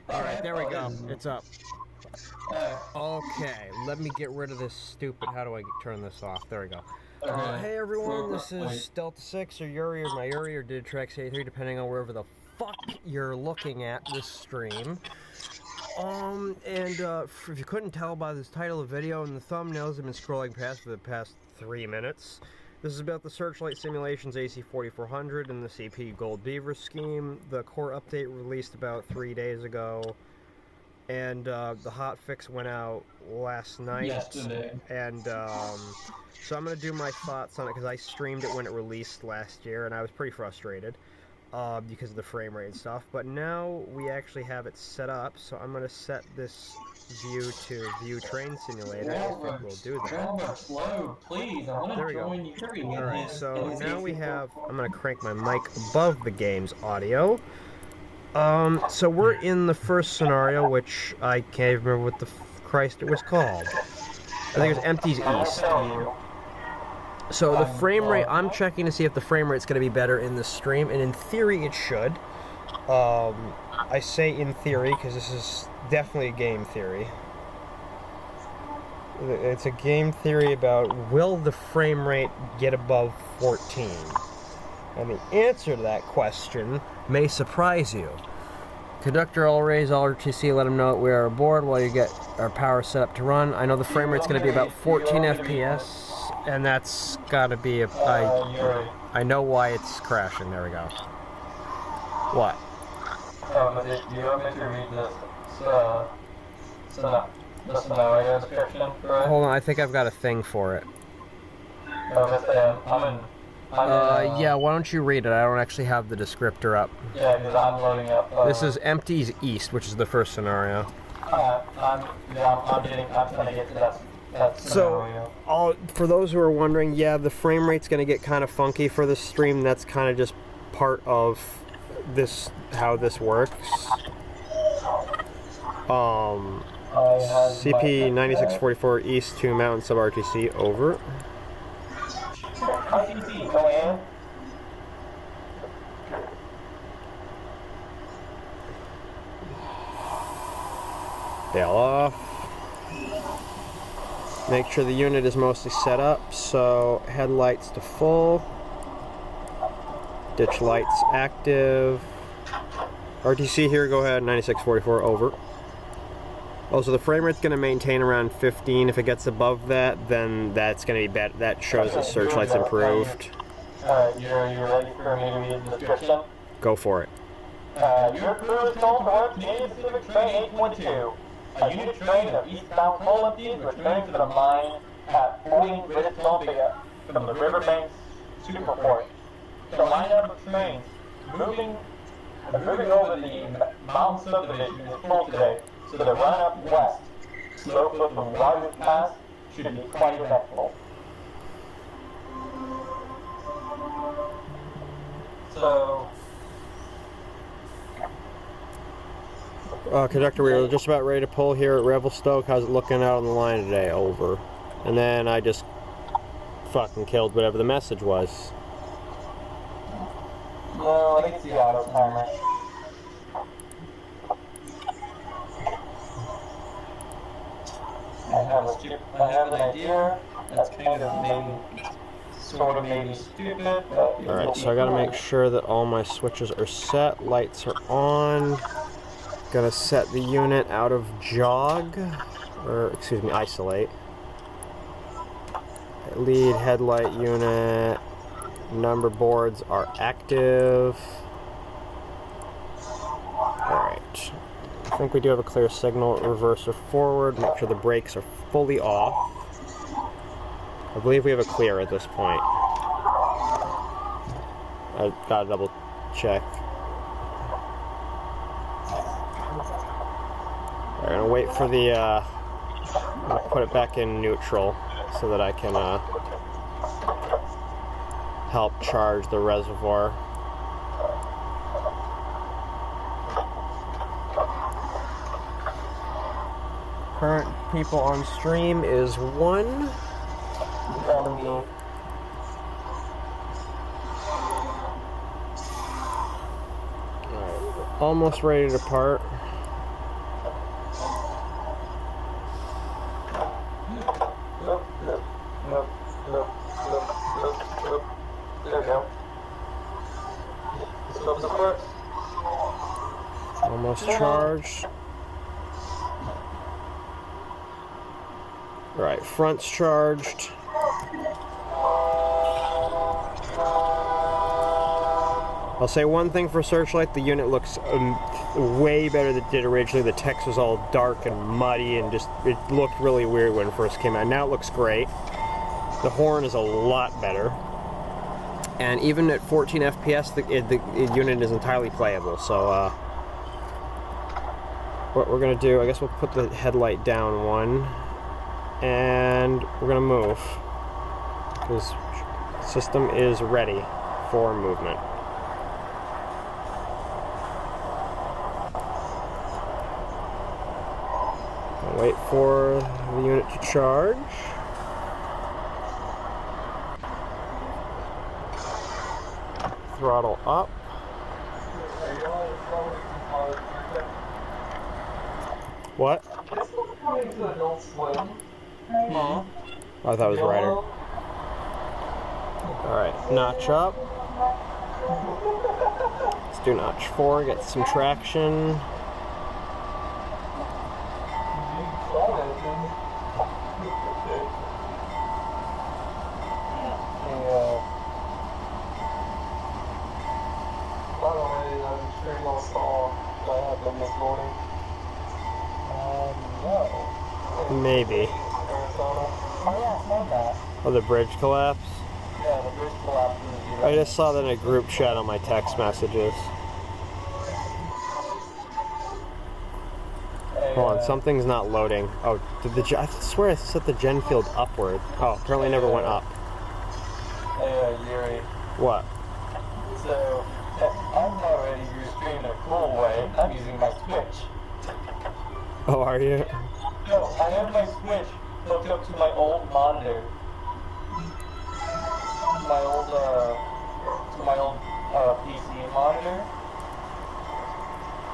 Alright, there we go. It's up. Okay, let me get rid of this stupid... How do I turn this off? There we go. Hey everyone, this is Delta 6 or Yuri or my Yuri or Digitrax 83, depending on wherever the fuck you're looking at this stream. If you couldn't tell by this title of the video and the thumbnails I've been scrolling past for the past 3 minutes, this is about the Searchlight Simulations AC4400 and the CP Gold Beaver scheme. The core update released about 3 days ago, and the hotfix went out last night. Yesterday. And so I'm going to do my thoughts on it because I streamed it when it released last year and I was pretty frustrated because of the frame rate and stuff. But now we actually have it set up, so I'm going to set this view to view train simulator. I think we'll do that. Slow, please. I want to join Yuri. Alright, so now we have... I'm going to crank my mic above the game's audio. So we're in the first scenario, which I can't even remember what the Christ it was called. I think it was Empties East. So the frame rate, I'm checking to see if the frame rate's going to be better in the stream, and in theory it should. I say in theory because this is definitely a game theory. It's a game theory about will the frame rate get above 14? And the answer to that question may surprise you. Conductor, all raise, all RTC, let them know that we are aboard while you get our power set up to run. I know the frame rate's going to be about 14 FPS. And that's gotta be I know why it's crashing. There we go. What? Do you want me to read the scenario description? Hold on, I think I've got a thing for it. Yeah, why don't you read it? I don't actually have the descriptor up. Yeah, because I'm loading up. This is Empties East, which is the first scenario. I'm trying to get to that. So, for those who are wondering, yeah, the frame rate's going to get kind of funky for this stream. That's kind of just part of this, how this works. CP 9644 East to Mountain Sub RTC, over. RTC, go in. Bail off. Make sure the unit is mostly set up, so headlights to full, ditch lights active, RTC here, go ahead, 9644, over. Also, the frame rate's going to maintain around 15. If it gets above that, then that's going to be bad. That shows the Searchlight's improved. You're ready for me to read the description? Go for it. Your crew is called to work Canadian Pacific Train 812. A unit train of eastbound coal empties returning to the mine at Fort British Columbia from the Riverbanks Superport. The lineup of trains moving over the mountain subdivision is full today, so the run up west, slope of the Rogers Pass, should be quite eventful. So... Conductor, we were just about ready to pull here at Revelstoke. How's it looking out on the line today? Over. And then I just fucking killed whatever the message was. No, I think it's the auto timer. I have an idea. That's kind of maybe, sort of maybe stupid. Alright, so I gotta make sure that all my switches are set. Lights are on. Gonna set the unit out of jog, or excuse me, isolate. Lead headlight unit, number boards are active. Alright, I think we do have a clear signal, reverse or forward, make sure the brakes are fully off. I believe we have a clear at this point. I gotta double check. I'm gonna wait for the, I'm gonna put it back in neutral so that I can help charge the reservoir. Current people on stream is 1. Alright, almost ready to depart. Almost charged. Alright, front's charged. I'll say one thing for Searchlight, the unit looks way better than it did originally. The text was all dark and muddy and just, it looked really weird when it first came out. Now it looks great. The horn is a lot better. And even at 14 FPS, the unit is entirely playable. So what we're going to do, I guess we'll put the headlight down one. And we're going to move. Because the system is ready for movement. Wait for the unit to charge. Throttle up. What? I thought it was Ryder. Alright, notch up. Let's do notch 4, get some traction. Maybe. Oh, the bridge collapse? Yeah, the bridge collapsed. I just saw that in a group chat on my text messages. Hold on, something's not loading. Oh, did I swear I set the gen field upward. Oh, apparently it never went up. Hey, Yuri. What? So, I'm not ready to stream in a cool way. I'm using my Switch. Oh, are you? No, I have my Switch hooked up to my old monitor. My old PC monitor.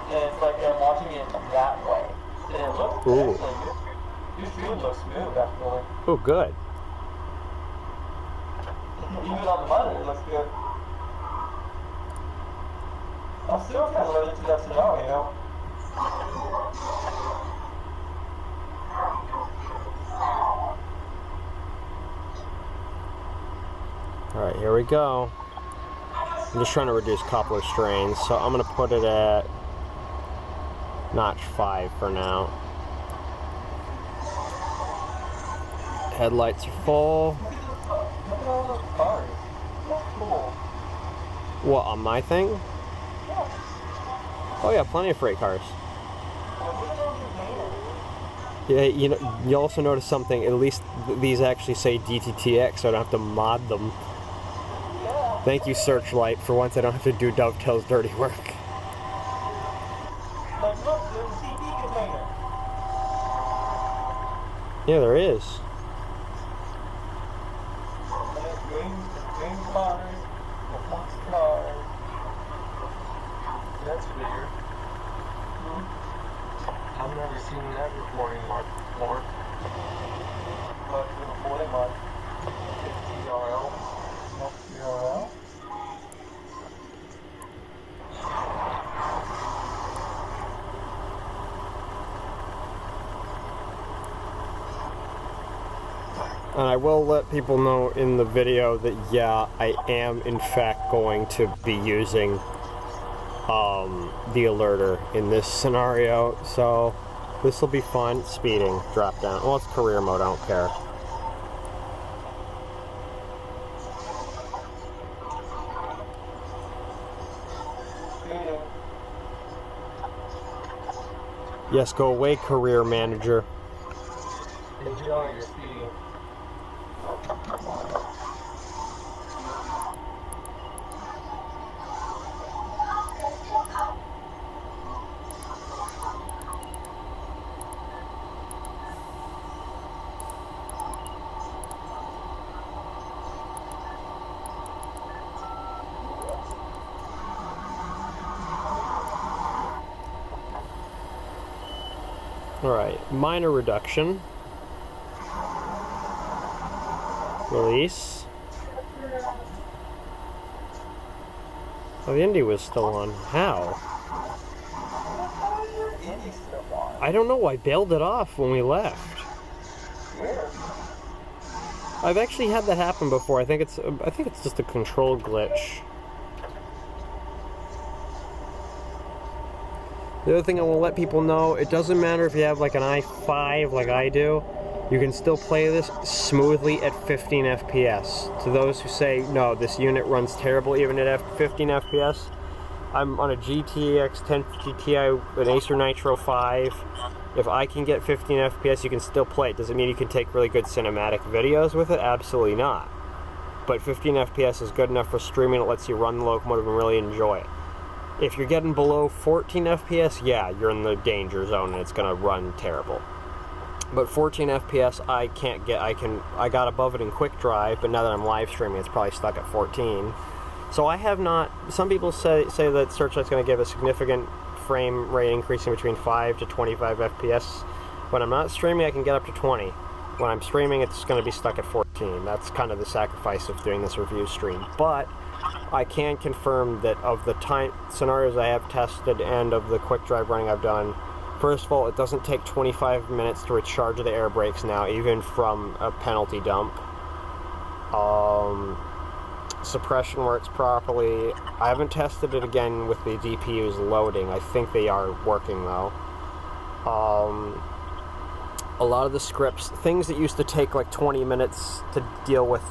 And it's like I'm watching it that way. And it looks actually good. Your stream looks smooth, actually. Oh, good. Even on the monitor, it looks good. I'm still kind of learning to that scenario. Alright, here we go. I'm just trying to reduce coupler strains, so I'm going to put it at notch 5 for now. Headlights are full. Look at all those cars. That's cool. What, on my thing? Yeah. Oh yeah, plenty of freight cars. Look at those containers. Yeah, you know, you also notice something, at least these actually say DTTX, so I don't have to mod them. Yeah. Thank you, Searchlight. For once I don't have to do Dovetail's dirty work. Like, look, there's a CP container. Yeah, there is. And there's green cars, the fox cars. That's weird. I've never seen that reporting mark before. But the reporting mark is TRL. Not TRL. And I will let people know in the video that, yeah, I am in fact going to be using the alerter in this scenario, so this will be fun. Speeding, drop down. Well, it's career mode, I don't care. Speeding. Yes, go away, career manager. Enjoy your speeding. Alright, minor reduction. Release. Oh, the Indy was still on. How? I don't know, I bailed it off when we left. Weird. I've actually had that happen before. I think it's just a control glitch. The other thing I will let people know, it doesn't matter if you have like an i5 like I do, you can still play this smoothly at 15 FPS. To those who say, no, this unit runs terrible even at 15 FPS, I'm on a GTX 1050 Ti, an Acer Nitro 5. If I can get 15 FPS, you can still play it. Does it mean you can take really good cinematic videos with it? Absolutely not. But 15 FPS is good enough for streaming. It lets you run the locomotive and really enjoy it. If you're getting below 14 FPS, yeah, you're in the danger zone and it's going to run terrible. But 14 FPS, I can't get. I got above it in quick drive, but now that I'm live streaming, it's probably stuck at 14. So I have not. Some people say that Searchlight's going to give a significant frame rate increasing between 5 to 25 FPS. When I'm not streaming, I can get up to 20. When I'm streaming, it's going to be stuck at 14. That's kind of the sacrifice of doing this review stream. But I can confirm that of the scenarios I have tested and of the quick drive running I've done, first of all, it doesn't take 25 minutes to recharge the air brakes now, even from a penalty dump. Suppression works properly. I haven't tested it again with the DPUs loading. I think they are working though. A lot of the scripts, things that used to take like 20 minutes to deal with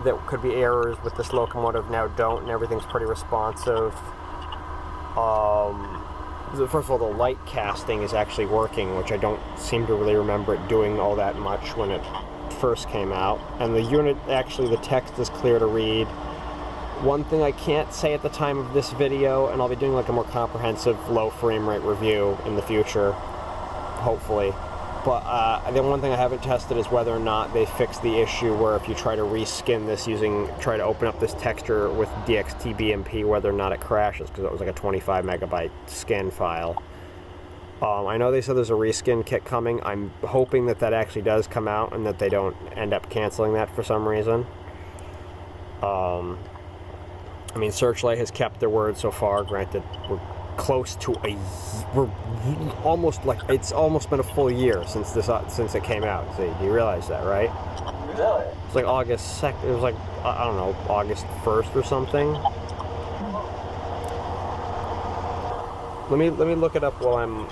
that could be errors with this locomotive now don't, and everything's pretty responsive. First of all, the light casting is actually working, which I don't seem to really remember it doing all that much when it first came out. And the unit, actually the text is clear to read. One thing I can't say at the time of this video, and I'll be doing like a more comprehensive low frame rate review in the future, hopefully. But the one thing I haven't tested is whether or not they fix the issue where if you try to reskin this try to open up this texture with DXTBMP, whether or not it crashes, because it was like a 25 megabyte skin file. I know they said there's a reskin kit coming. I'm hoping that actually does come out and that they don't end up canceling that for some reason. I mean, Searchlight has kept their word so far. Granted, we're close to we're almost like, it's almost been a full year since it came out. See, do you realize that, right? Really? It's like August 2nd. It was like, I don't know, August 1st or something. Let me look it up while I'm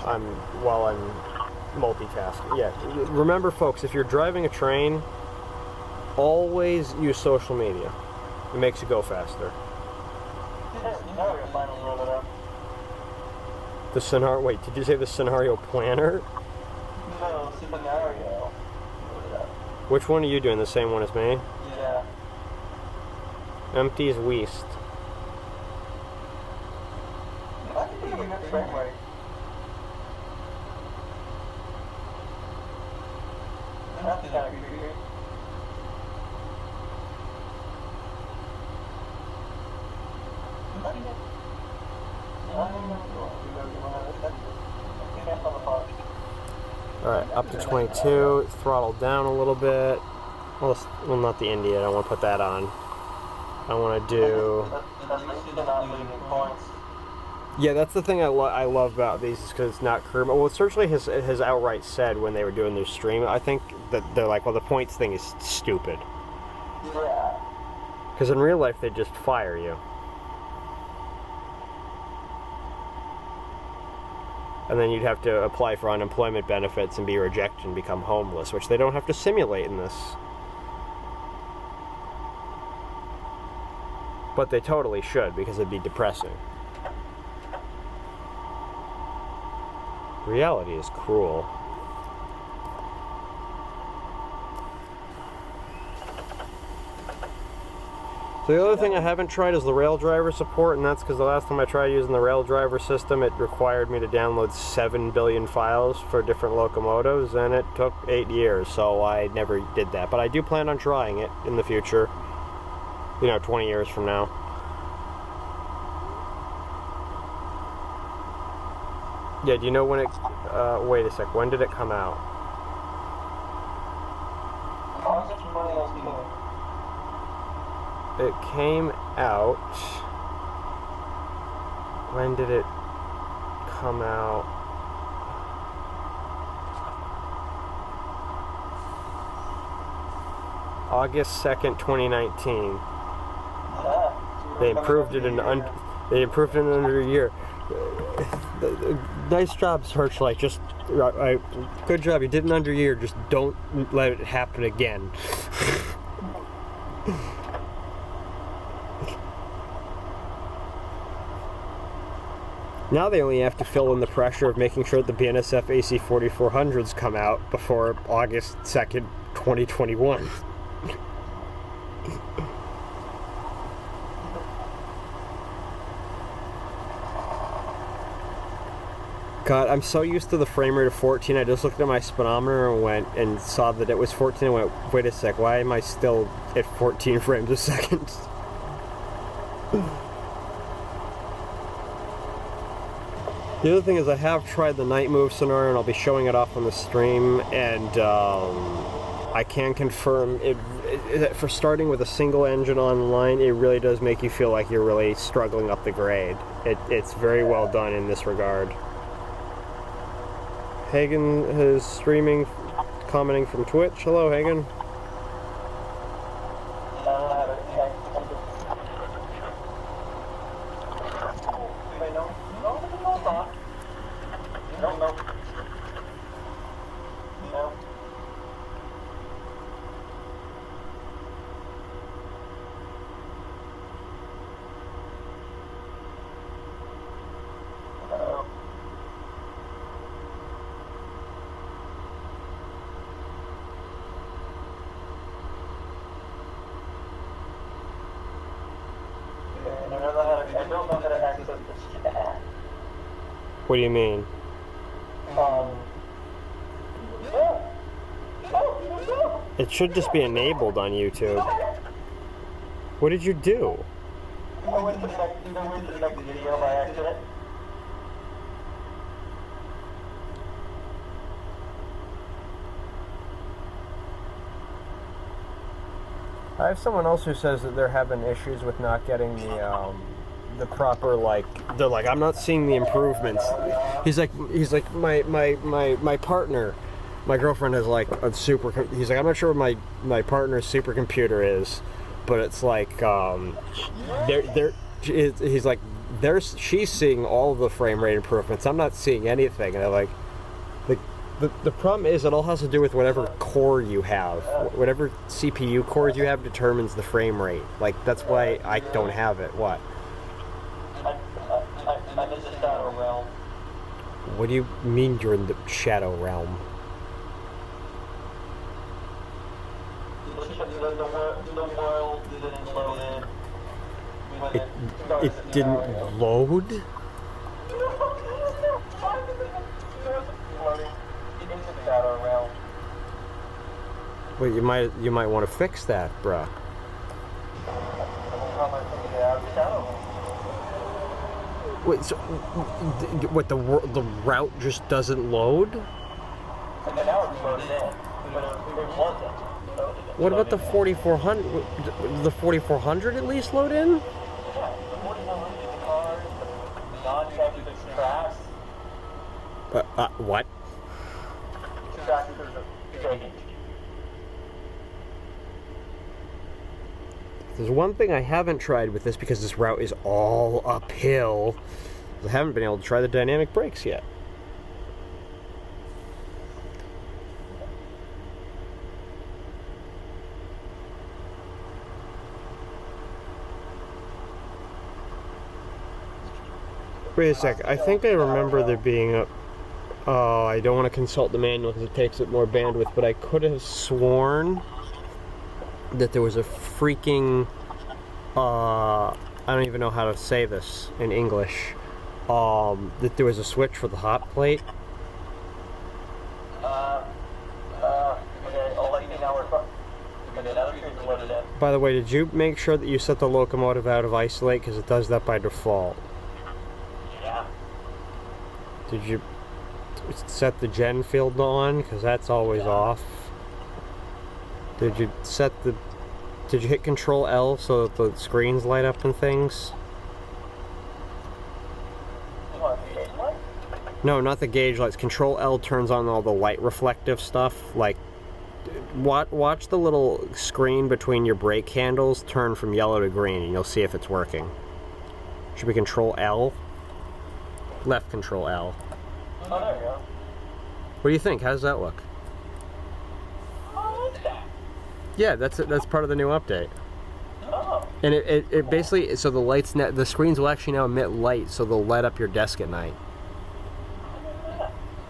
multitasking. Yeah, remember, folks, if you're driving a train, always use social media. It makes you go faster. The scenario. Wait, did you say the scenario planner? No, scenario. Which one are you doing? The same one as me? Yeah. Empties West. I think you get frame rate. That's kind of creepy. Alright, up to 22, throttle down a little bit. Well, not the India, I don't want to put that on. I want to do... Yeah, that's the thing I love about these, is because it's not curb. Well, Searchlight has outright said when they were doing their stream, I think that they're like, well, the points thing is stupid. Yeah. Because in real life, they just fire you. And then you'd have to apply for unemployment benefits and be rejected and become homeless, which they don't have to simulate in this. But they totally should, because it'd be depressing. Reality is cruel. So the other thing I haven't tried is the rail driver support, and that's because the last time I tried using the rail driver system, it required me to download 7 billion files for different locomotives, and it took 8 years, so I never did that. But I do plan on trying it in the future, 20 years from now. Yeah, do you know when it, wait a sec, when did it come out? It came out, when did it come out? August 2nd, 2019. Ah. They improved it in under a year. Nice job, Searchlight. Just good job. You did it in under a year. Just don't let it happen again. Now they only have to fill in the pressure of making sure the BNSF AC4400s come out before August 2nd, 2021. God, I'm so used to the frame rate of 14. I just looked at my speedometer and saw that it was 14 and went, wait a sec, why am I still at 14 frames a second? The other thing is I have tried the night move scenario, and I'll be showing it off on the stream, and I can confirm for starting with a single engine online, it really does make you feel like you're really struggling up the grade. It's very well done in this regard. Hagen is streaming, commenting from Twitch. Hello, Hagen. What do you mean? It should just be enabled on YouTube. What did you do? I went to the next video by accident. I have someone else who says that they're having issues with not getting the proper, like, they're like, I'm not seeing the improvements. He's like my partner, my girlfriend has like a he's like, I'm not sure what my partner's supercomputer is, but it's like he's like, she's seeing all of the frame rate improvements. I'm not seeing anything. And I'm like, the problem is it all has to do with whatever core you have. Whatever CPU cores you have determines the frame rate. Like, that's why I don't have it. What? I'm in the shadow realm. What do you mean you're in the shadow realm? The world didn't load in. It didn't load? Well, you might want to fix that, bruh. Wait, so what? The route just doesn't load? And now it's loaded in, but it wasn't. What about the 4400? The 4400 at least load in? Yeah, the 4400 is the cars, the non-technical tracks. What? Tracks are taken. There's one thing I haven't tried with this because this route is all uphill. I haven't been able to try the dynamic brakes yet. Wait a sec, I think I remember there being a... Oh, I don't want to consult the manual because it takes up more bandwidth, but I could have sworn that there was a freaking... I don't even know how to say this in English. That there was a switch for the hot plate. Okay, I'll let you know where By the way, did you make sure that you set the locomotive out of isolate? Because it does that by default. Yeah. Did you set the gen field on? Because that's always off. Did you set the... Did you hit Control L so that the screens light up and things? No, not the gauge lights. Control L turns on all the light reflective stuff, like Watch the little screen between your brake handles turn from yellow to green, and you'll see if it's working. Should we control L? Left control L. Oh, there you go. What do you think? How does that look? Oh, what's that? Yeah, that's part of the new update. Oh. And it basically, so the lights, the screens will actually now emit light, so they'll light up your desk at night.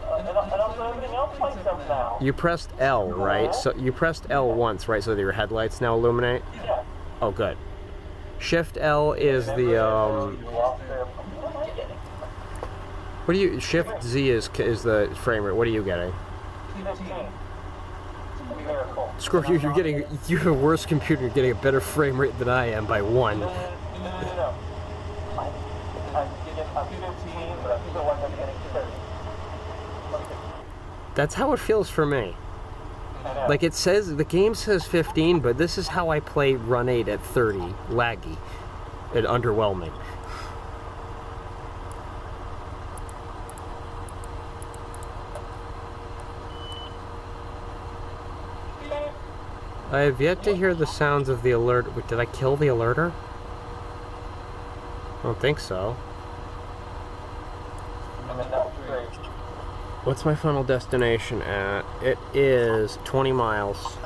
And also everything else lights up now. You pressed L, right? So you pressed L once, right? So that your headlights now illuminate? Yeah. Oh, good. Shift L is the, what do you, Shift Z is the frame rate. What are you getting? 15. Miracle. Screw you, you have a worse computer, you're getting a better frame rate than I am by 1. No. I'm 15, but I feel like I'm getting 30. That's how it feels for me. I know. Like it says, the game says 15, but this is how I play Run 8 at 30. Laggy. And underwhelming. I have yet to hear the sounds of the alert. Wait, did I kill the alerter? I don't think so. I mean, that's great. What's my final destination at? It is 20 miles.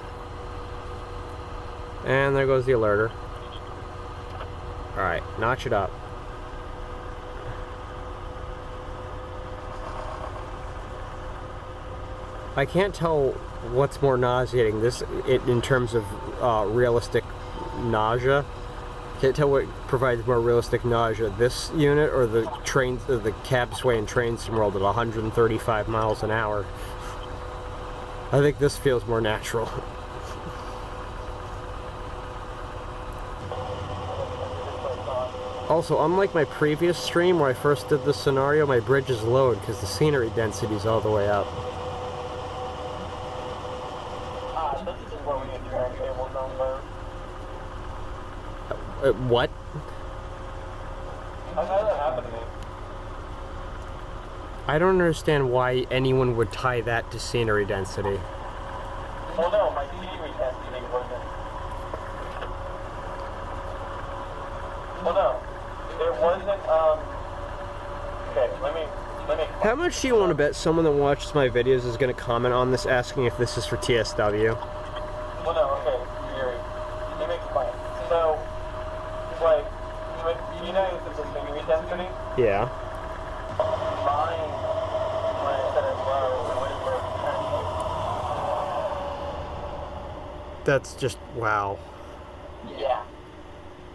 And there goes the alerter. Alright, notch it up. I can't tell what's more nauseating, in terms of realistic nausea. Can't tell what provides more realistic nausea, this unit or the cab sway and train sim world at 135 miles an hour. I think this feels more natural. Also, unlike my previous stream where I first did this scenario, my bridge is lowered because the scenery density is all the way up. This is where we get train cables on there. What? I've had that happen to me. I don't understand why anyone would tie that to scenery density. Well, no, my scenery density wasn't. Well, no. It wasn't, okay, let me. How much do you want to bet someone that watches my videos is going to comment on this asking if this is for TSW? Well, no, okay, Yuri. Let me explain. So, like, you know the scenery density? Yeah. Mine, when I set it low, it went for 10. That's just, wow. Yeah.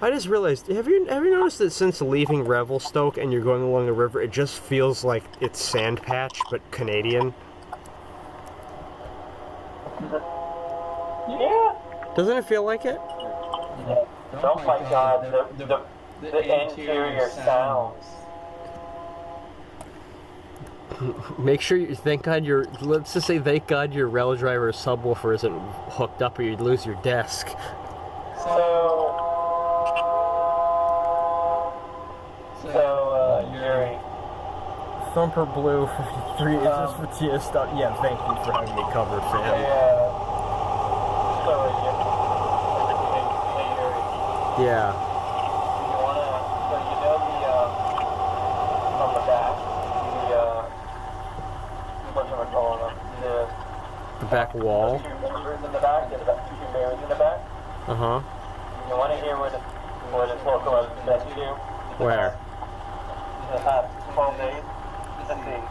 I just realized, have you noticed that since leaving Revelstoke and you're going along the river, it just feels like it's sand patch, but Canadian? Yeah. Doesn't it feel like it? Oh my god, the interior sounds. Make sure you, let's just say thank God your rail driver subwoofer isn't hooked up or you'd lose your desk. Yuri. Thumper Blue 53, is this for TSW? Yeah, thank you for having me covered, fam. Yeah. So, Yuri. Yeah. You wanna, so you know on the back, whatchamacallit them, The back wall? two members in the back, there's about two bears in the back. Uh-huh. You wanna hear what its local says to you? Where? The past 12 days. Let's see.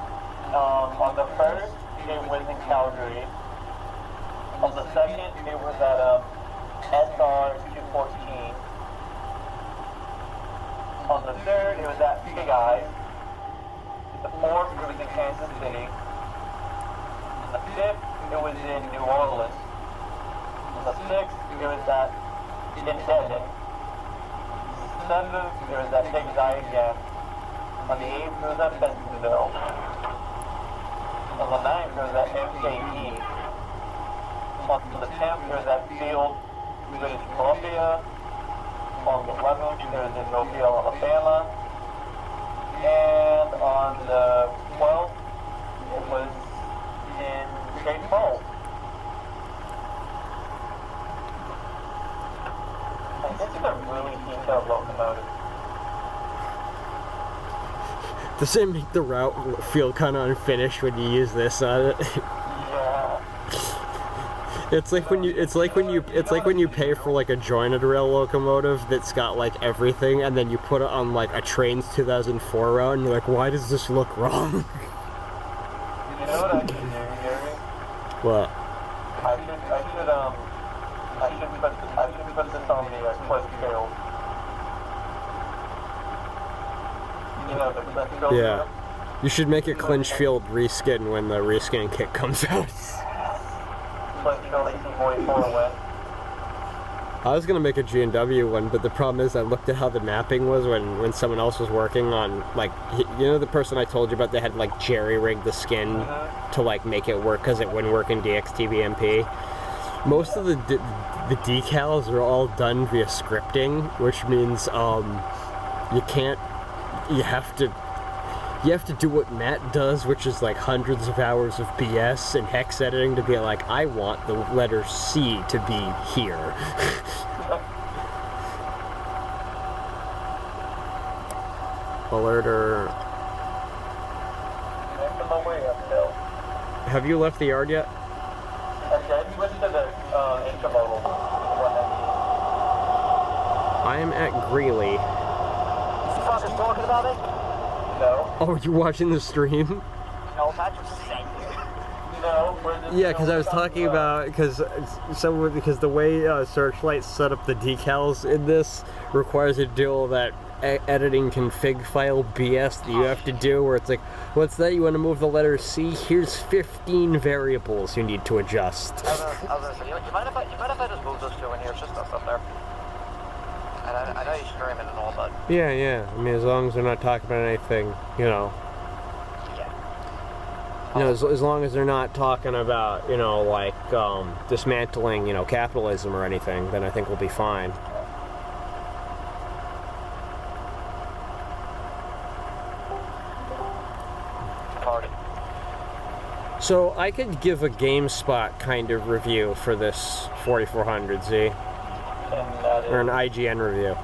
On the first, it was in Calgary. On the second, it was at SR214. On the third, it was at Big Eye. The fourth, it was in Kansas City. On the fifth, it was in New Orleans. On the sixth, it was in Devon. On the seventh, it was at Big Eye again. On the 8th, it was at Bentonville. On the 9th, it was at MKE. On the 10th, it was at Field, British Columbia. On the 11th, it was in Mobile, Alabama. And on the 12th, it was in Great Falls. of locomotives. Does it make the route feel kind of unfinished when you use this on it? Yeah. It's like when you pay for like a jointed rail locomotive that's got like everything, and then you put it on like a Trains 2004 route, and you're like, why does this look wrong? You know what I should do, Gary? What? I should put this on the clip field. You know, the clip field. Yeah. You should make a clinch field reskin when the reskin kit comes out. Clip field 1844 wet. I was gonna make a G&W one, but the problem is I looked at how the mapping was when someone else was working on, like, you know the person I told you about that had like jerry-rigged the skin to like make it work because it wouldn't work in DXTBMP. Most of the decals are all done via scripting, which means you have to do what Matt does, which is like hundreds of hours of BS and hex editing to be like, I want the letter C to be here. Alerter. I'm on my way uphill. Have you left the yard yet? Okay, I switched to the intermodal. I am at Greeley. You fucking talking about it? No. Oh, you watching the stream? No, that's just saying. No, we're just... Yeah, because I was talking about, because the way Searchlight set up the decals in this requires you to do all that editing config file BS that you have to do, where it's like, what's that? You want to move the letter C? Here's 15 variables you need to adjust. I was gonna say, you mind if I just move those two in here? It's just stuff up there. And I know you're streaming and all, but... Yeah. I mean, as long as they're not talking about anything, you know. Yeah. You know, as long as they're not talking about, you know, like, dismantling, you know, capitalism or anything, then I think we'll be fine. Party. So, I could give a GameSpot kind of review for this 4400Z. Or an IGN review.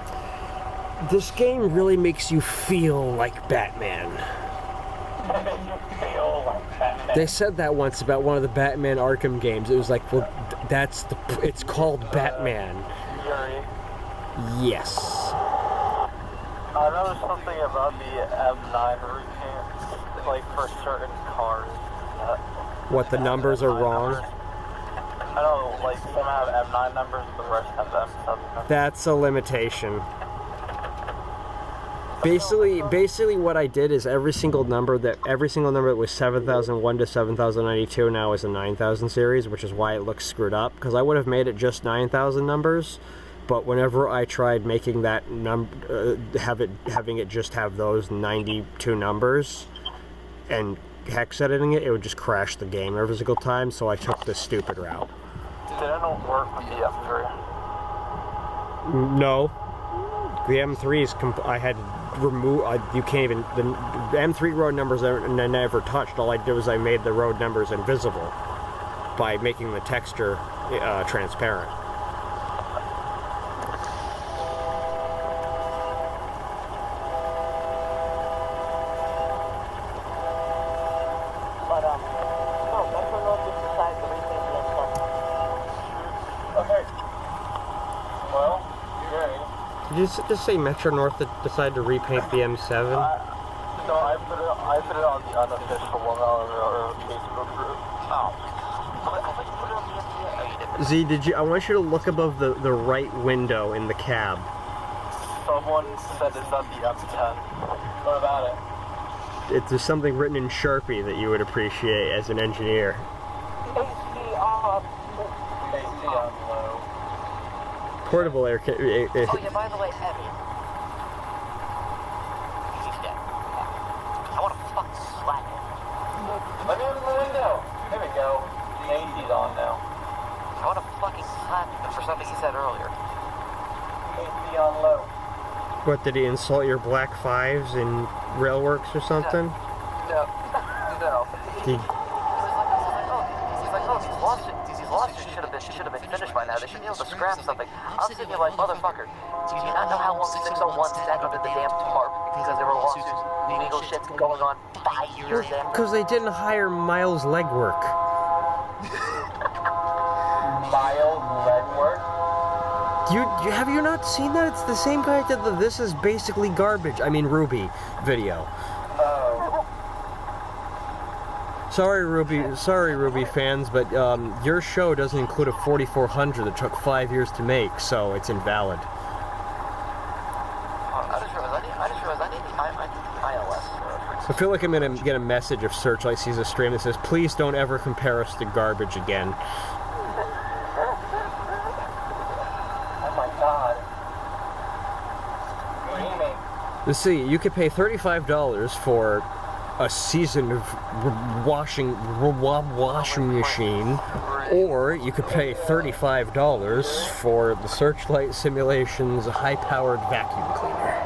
This game really makes you feel like Batman. They said that once about one of the Batman Arkham games. It was like, well, it's called Batman. Yes. I know something about the M9 routine, like for certain cars. What, the numbers are wrong? I know, like, some have M9 numbers, but the rest have M7 numbers. That's a limitation. Basically what I did is every single number that was 7001 to 7092 now is a 9000 series, which is why it looks screwed up, because I would have made it just 9000 numbers, but whenever I tried making that having it just have those 92 numbers and hex editing it, it would just crash the game every single time, so I took this stupid route. Did it not work with the M3? No. The M3 is I had to remove, you can't even, the M3 road numbers I never touched. All I did was I made the road numbers invisible by making the texture transparent. Did you just say Metro North decided to repaint the M7? No, I put it on the unofficial one on our Facebook group. Oh. Z, I want you to look above the right window in the cab. Someone said it's not the M10. What about it? There's something written in Sharpie that you would appreciate as an engineer. AC on low. Portable air. Oh yeah, by the way, Heavy. He's dead. I want to fucking slap him. Let me open the window. There we go. The AC's on now. I want to fucking slap him for something he said earlier. AC on low. What, did he insult your Black Fives in Railworks or something? No. He... He's like, oh, he's lost it. He's lawsuit should have been finished by now. They should be able to scrap something. I'm sitting here like, motherfucker, do you not know how long 601 sat under the damn tarp? Because there were lawsuits, legal shit going on 5 years after. Because they didn't hire Miles Legwork. Miles Legwork? Have you not seen that? It's the same guy that did the This Is Basically Garbage, I mean Ruby video. Oh. Sorry Ruby fans, but your show doesn't include a 4400 that took 5 years to make, so it's invalid. I just realized I need the iOS. I feel like I'm gonna get a message if Searchlight sees a stream that says, please don't ever compare us to garbage again. Oh my god. Dreaming. Let's see, you could pay $35 for a season of washing machine, or you could pay $35 for the Searchlight Simulations high-powered vacuum cleaner.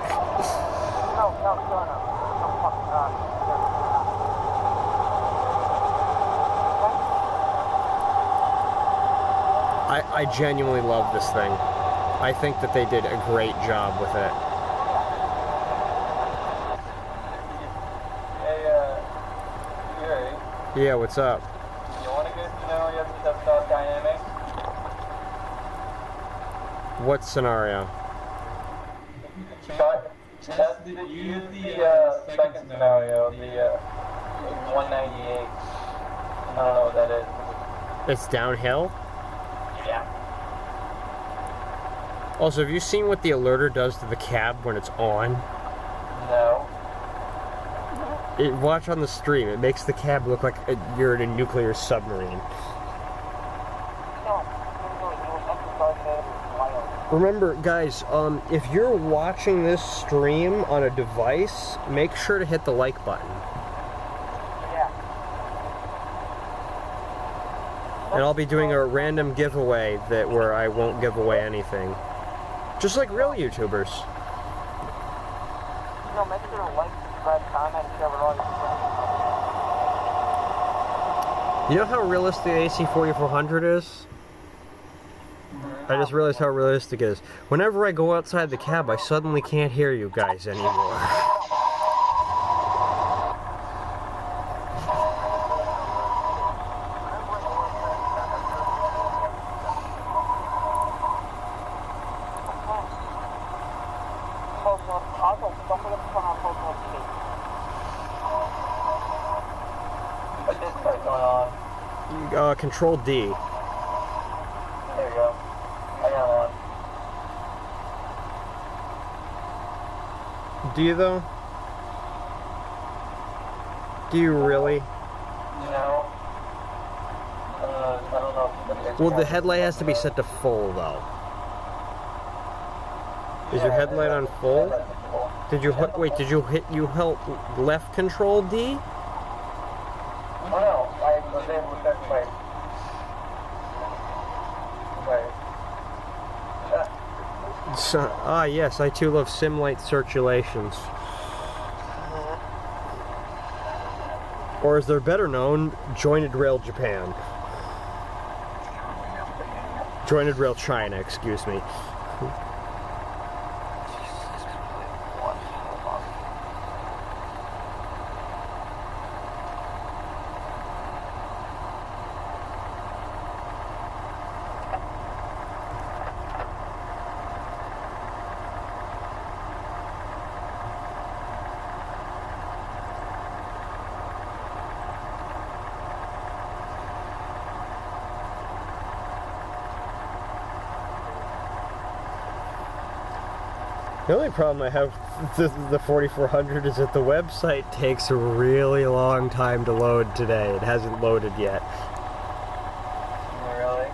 I genuinely love this thing. I think that they did a great job with it. Yeah, what's up? You want to get to know your stuff dynamics? What scenario? Use the second scenario, the 198. I don't know what that is. It's downhill? Yeah. Also, have you seen what the alerter does to the cab when it's on? No. Watch on the stream. It makes the cab look like you're in a nuclear submarine. Remember, guys, if you're watching this stream on a device, make sure to hit the like button. Yeah. And I'll be doing a random giveaway where I won't give away anything. Just like real YouTubers. No, make sure to like, subscribe, comment, share with all your friends. You know how realistic the AC4400 is? I just realized how realistic it is. Whenever I go outside the cab, I suddenly can't hear you guys anymore. What's this part going on? Control D. There you go. I got one. Do you though? Do you really? No. I don't know if Well, the headlight has to be set to full though. Is your headlight on full? Did you hit left control D? Oh no, I was able to set my... Yes, I too love Searchlight Simulations. Or as they're better known, Jointed Rail Japan. Jointed Rail China, excuse me. The only problem I have with the 4400 is that the website takes a really long time to load today. It hasn't loaded yet. Really?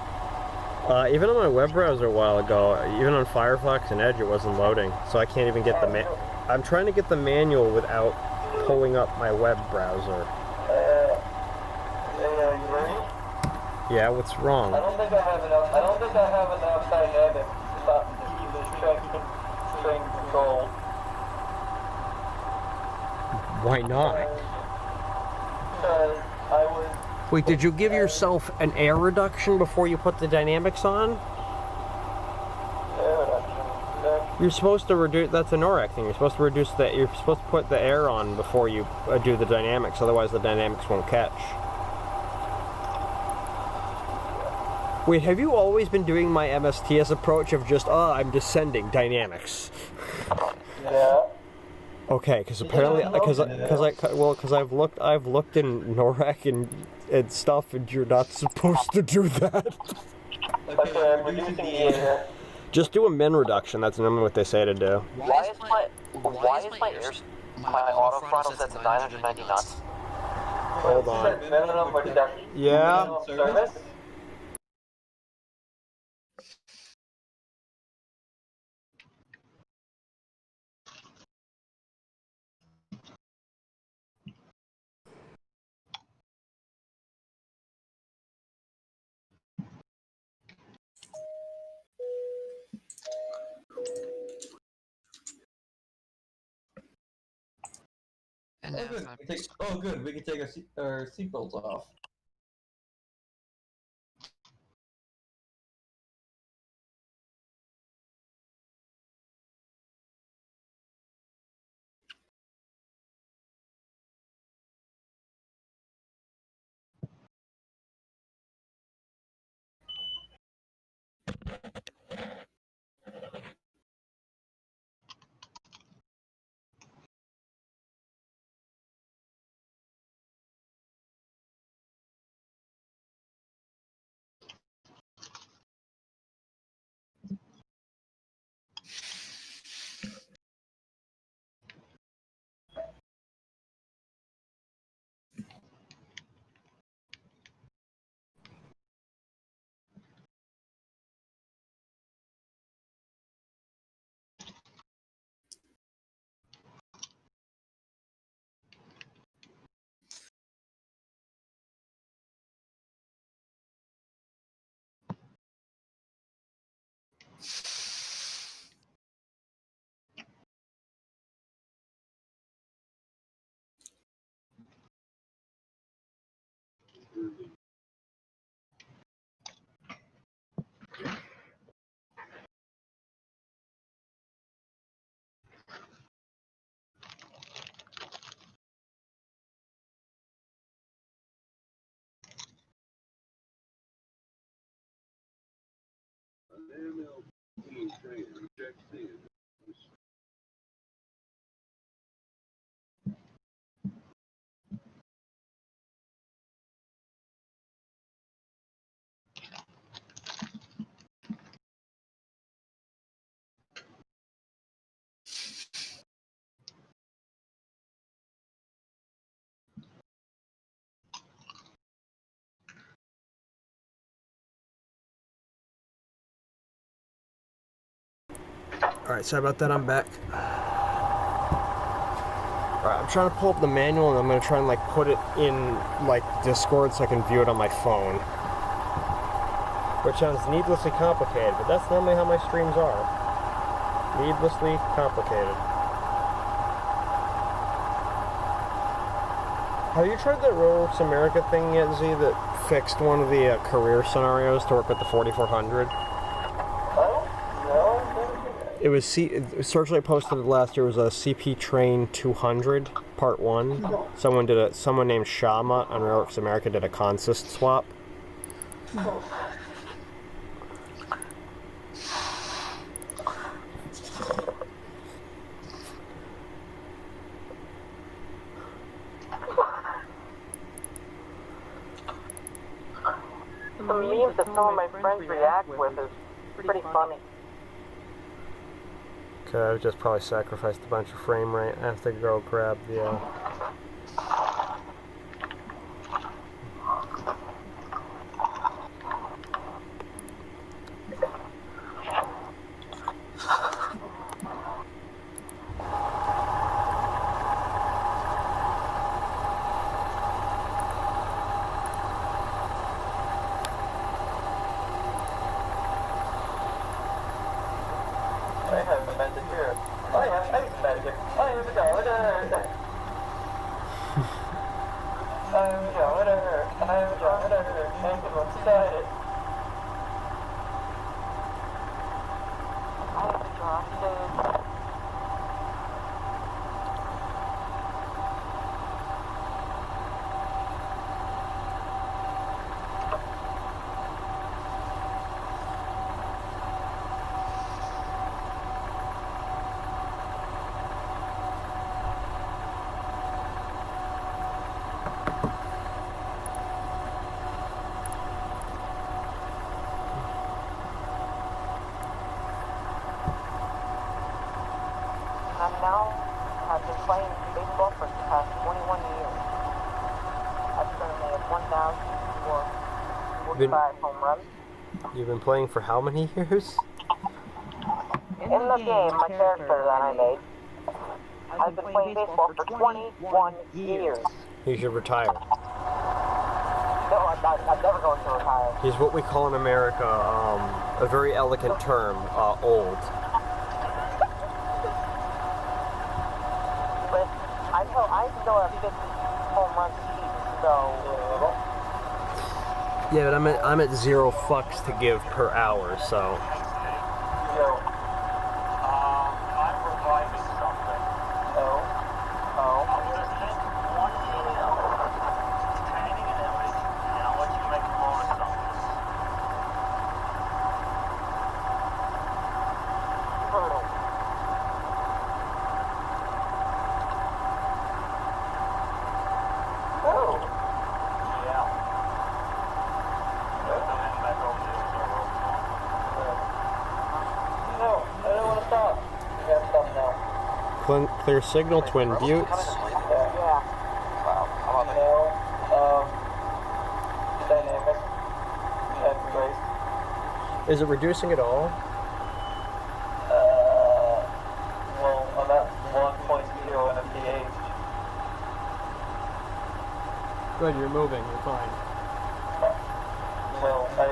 Even on my web browser a while ago, even on Firefox and Edge, it wasn't loading. So I can't even get the I'm trying to get the manual without pulling up my web browser. You ready? Yeah, what's wrong? I don't think I have enough dynamic to stop the train control. Why not? Because I was Wait, did you give yourself an air reduction before you put the dynamics on? Air reduction. You're supposed to reduce. That's a NORAC thing. You're supposed to reduce that. You're supposed to put the air on before you do the dynamics. Otherwise, the dynamics won't catch. Wait, have you always been doing my MSTS approach of just, I'm descending dynamics? Yeah. Okay, because apparently, because I've looked in NORAC and stuff, and you're not supposed to do that. Okay, reducing the air. Just do a min reduction. That's normally what they say to do. Why is my auto throttle set to 990 knots? Hold on. Minimum reduction. Yeah. Minimum service. And Oh, good. We can take our seatbelts off. Alright, sorry about that, I'm back. Alright, I'm trying to pull up the manual and I'm going to try and put it in Discord so I can view it on my phone. Which sounds needlessly complicated, but that's normally how my streams are. Needlessly complicated. Have you tried that Revelstoke America thing yet, Z, that fixed one of the career scenarios to work with the 4400? It was Searchlight posted it last year. It was a CP Train 200 Part 1. Someone named Shama on Revelstoke America did a consist swap. The memes that some of my friends react with is pretty funny. Okay, I've just probably sacrificed a bunch of frame rate. I have to go grab the I'm young and hurt, I'm young and hurt, and I'm excited. I'm exhausted. I've been playing baseball for the past 21 years. I've currently have 1,445 home runs. You've been playing for how many years? In the game, my character that I made, I've been playing baseball for 21 years. You should retire. No, I'm never going to retire. He's what we call in America a very elegant term, old. But I still have 50 home runs a season, so... Yeah, but I'm at 0 fucks to give per hour, so... Yo, I'm reviving something. Oh? I'm gonna take one email, containing an image, and I'll let you make a bonus on this. Brutal. Oh! Yeah. I'm heading back over to the server. No, I don't want to stop. We gotta stop now. Clear signal, twin buttes. Yeah. Wow, I'm on No, dynamic and race. Is it reducing at all? Well, I'm at 1.0 mph. Good, you're moving, you're fine. Well, I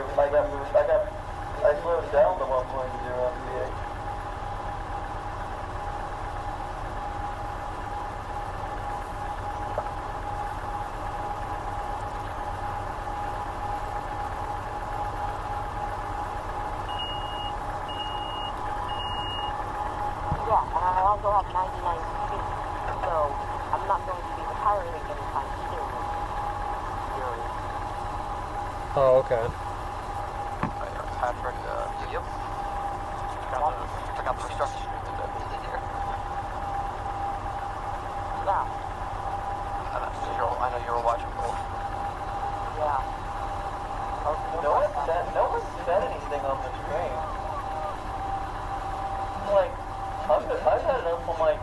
slowed down to 1.0 mph. Yeah, and I also have 99 feet, so I'm not going to be retiring anytime soon. Oh, okay. Patrick, yep. Check out the construction street that we did here. Yeah. I know you were watching both. Yeah. No one said anything on the train. Like, I've had it up on like...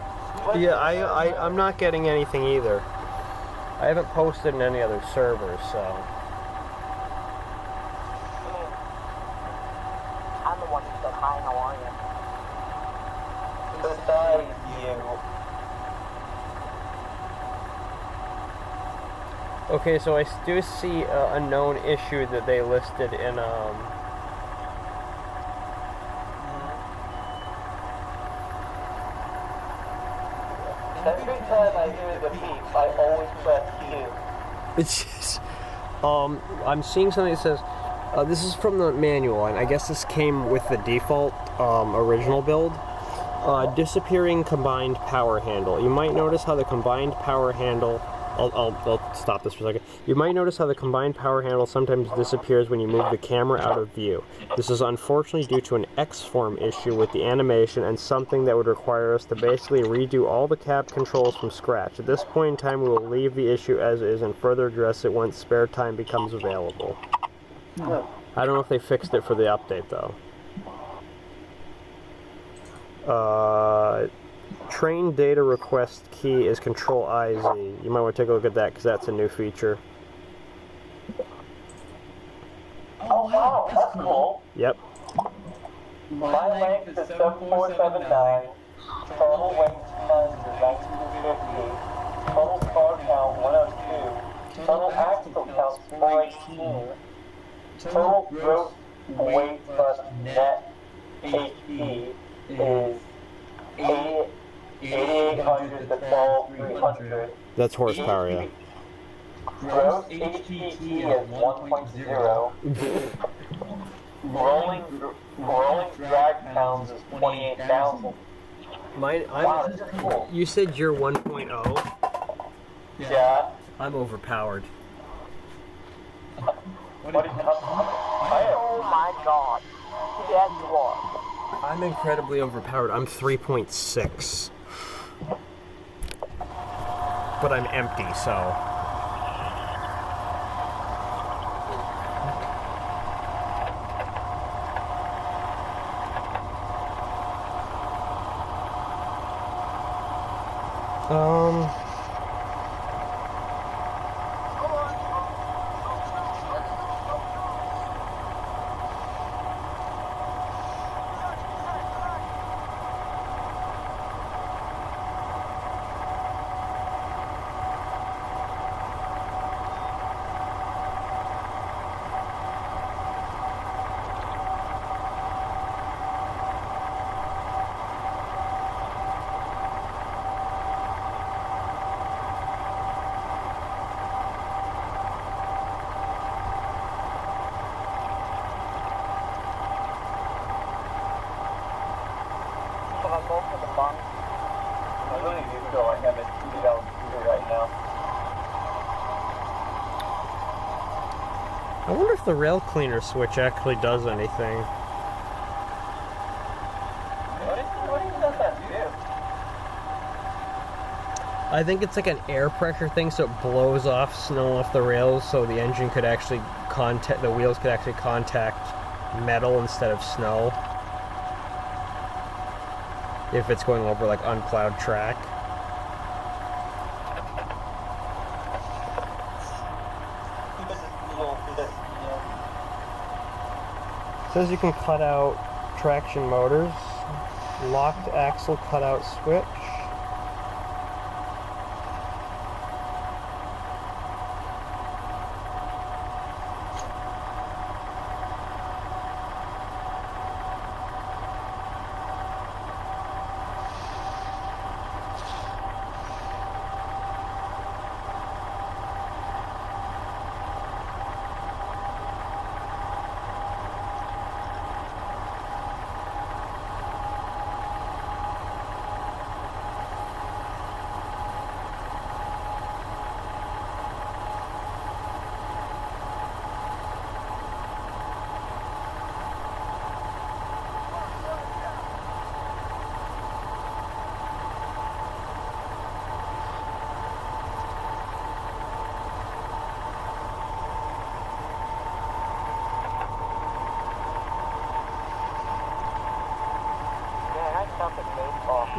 Yeah, I'm not getting anything either. I haven't posted in any other servers, so... I'm the one who said, hi, how are you? Besides you. Okay, so I do see a known issue that they listed in, Every time I hear the beep, I always press Q. It's just, I'm seeing something that says, this is from the manual, and I guess this came with the default original build. Disappearing combined power handle. You might notice how the combined power handle, I'll stop this for a second. You might notice how the combined power handle sometimes disappears when you move the camera out of view. This is unfortunately due to an X-form issue with the animation and something that would require us to basically redo all the cab controls from scratch. At this point in time, we will leave the issue as is and further address it once spare time becomes available. I don't know if they fixed it for the update, though. Train data request key is Control-IZ. You might want to take a look at that because that's a new feature. Oh wow, that's cool. Yep. My length is 7479. Total weight tons is 1950. Total car count 102. Total axle count 418. Total gross weight plus net HP is 8,800 to 12,300. That's horsepower, yeah. Gross HPT is 1.0. Rolling drag pounds is 28,000. Wow, this is cool. You said you're 1.0? Yeah. I'm overpowered. Oh my god. Yes, you are. I'm incredibly overpowered. I'm 3.6. But I'm empty, so... I really do feel like I'm at right now. I wonder if the rail cleaner switch actually does anything. What does that do? I think it's like an air pressure thing, so it blows off snow off the rails, so the engine could actually the wheels could actually contact metal instead of snow. If it's going over like unplowed track. Says you can cut out traction motors, locked axle cutout switch.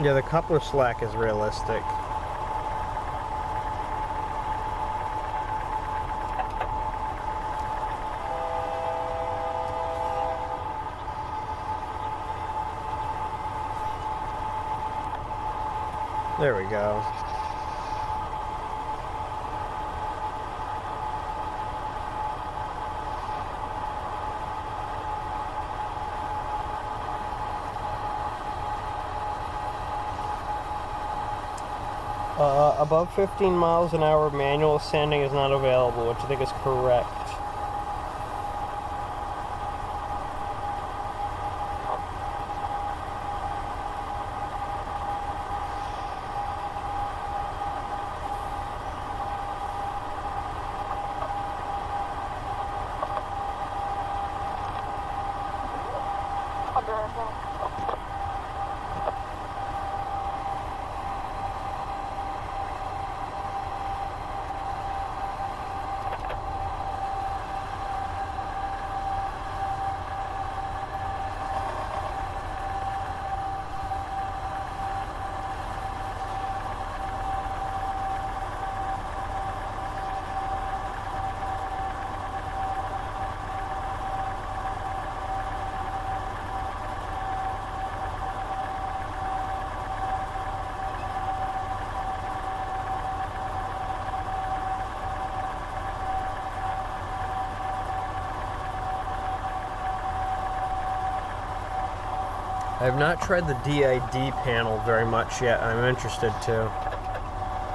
Yeah, the coupler slack is realistic. There we go. Above 15 miles an hour, manual sanding is not available, which I think is correct. I have not tried the DID panel very much yet. I'm interested to.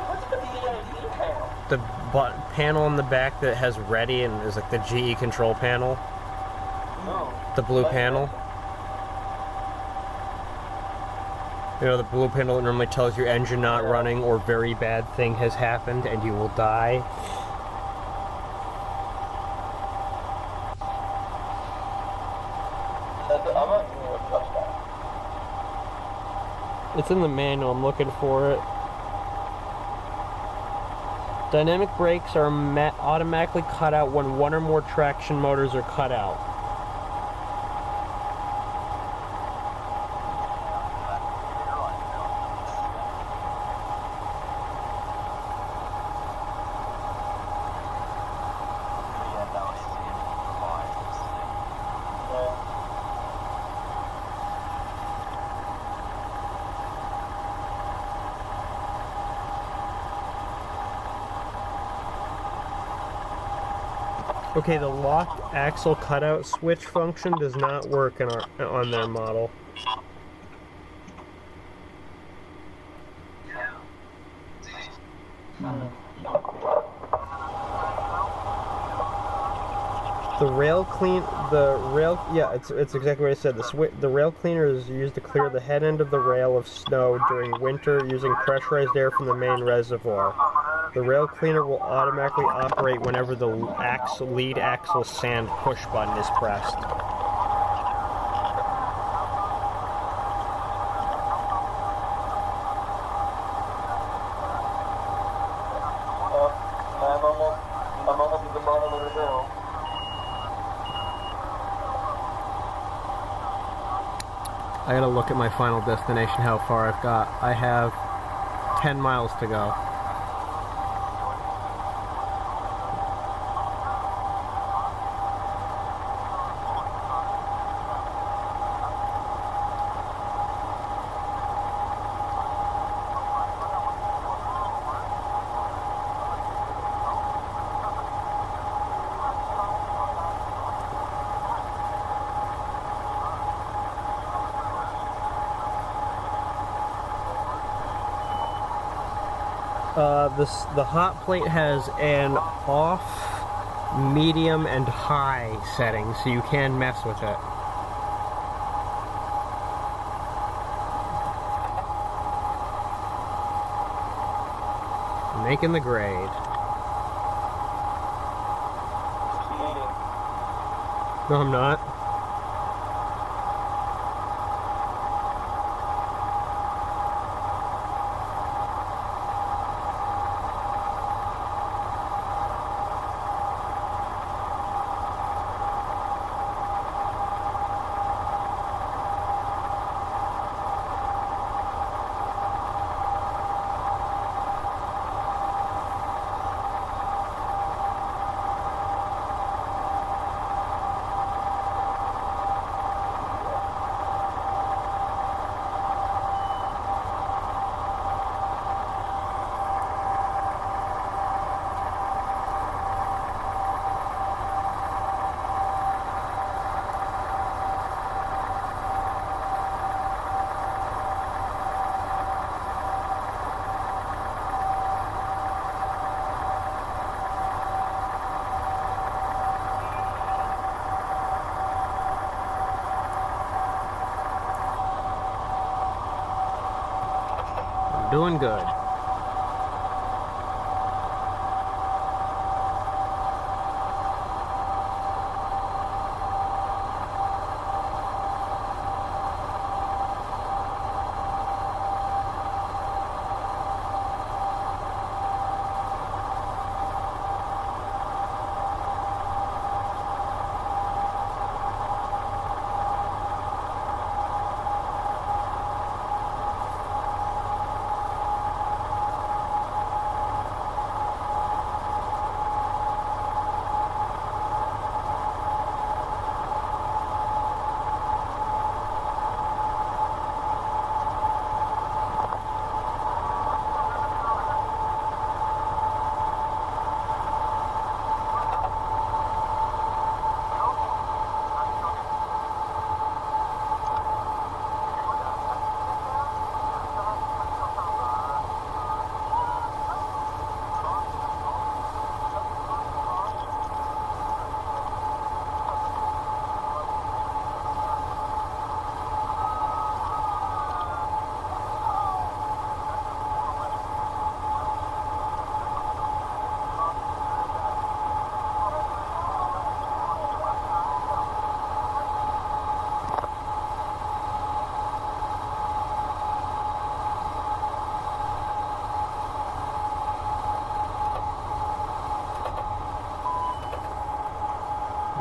What's the DID panel? The panel in the back that has ready and is like the GE control panel? No. The blue panel? You know, the blue panel that normally tells you engine not running or very bad thing has happened and you will die. I'm not going to touch that. It's in the manual, I'm looking for it. Dynamic brakes are automatically cut out when one or more traction motors are cut out. Okay, the lock axle cutout switch function does not work on their model. Yeah, it's exactly what I said. The rail cleaner is used to clear the head end of the rail of snow during winter using pressurized air from the main reservoir. The rail cleaner will automatically operate whenever the lead axle sand push button is pressed. I'm almost at the bottom of the hill. I gotta look at my final destination, how far I've got. I have 10 miles to go. The hot plate has an off, medium, and high setting, so you can mess with it. Making the grade. No, I'm not. Doing good.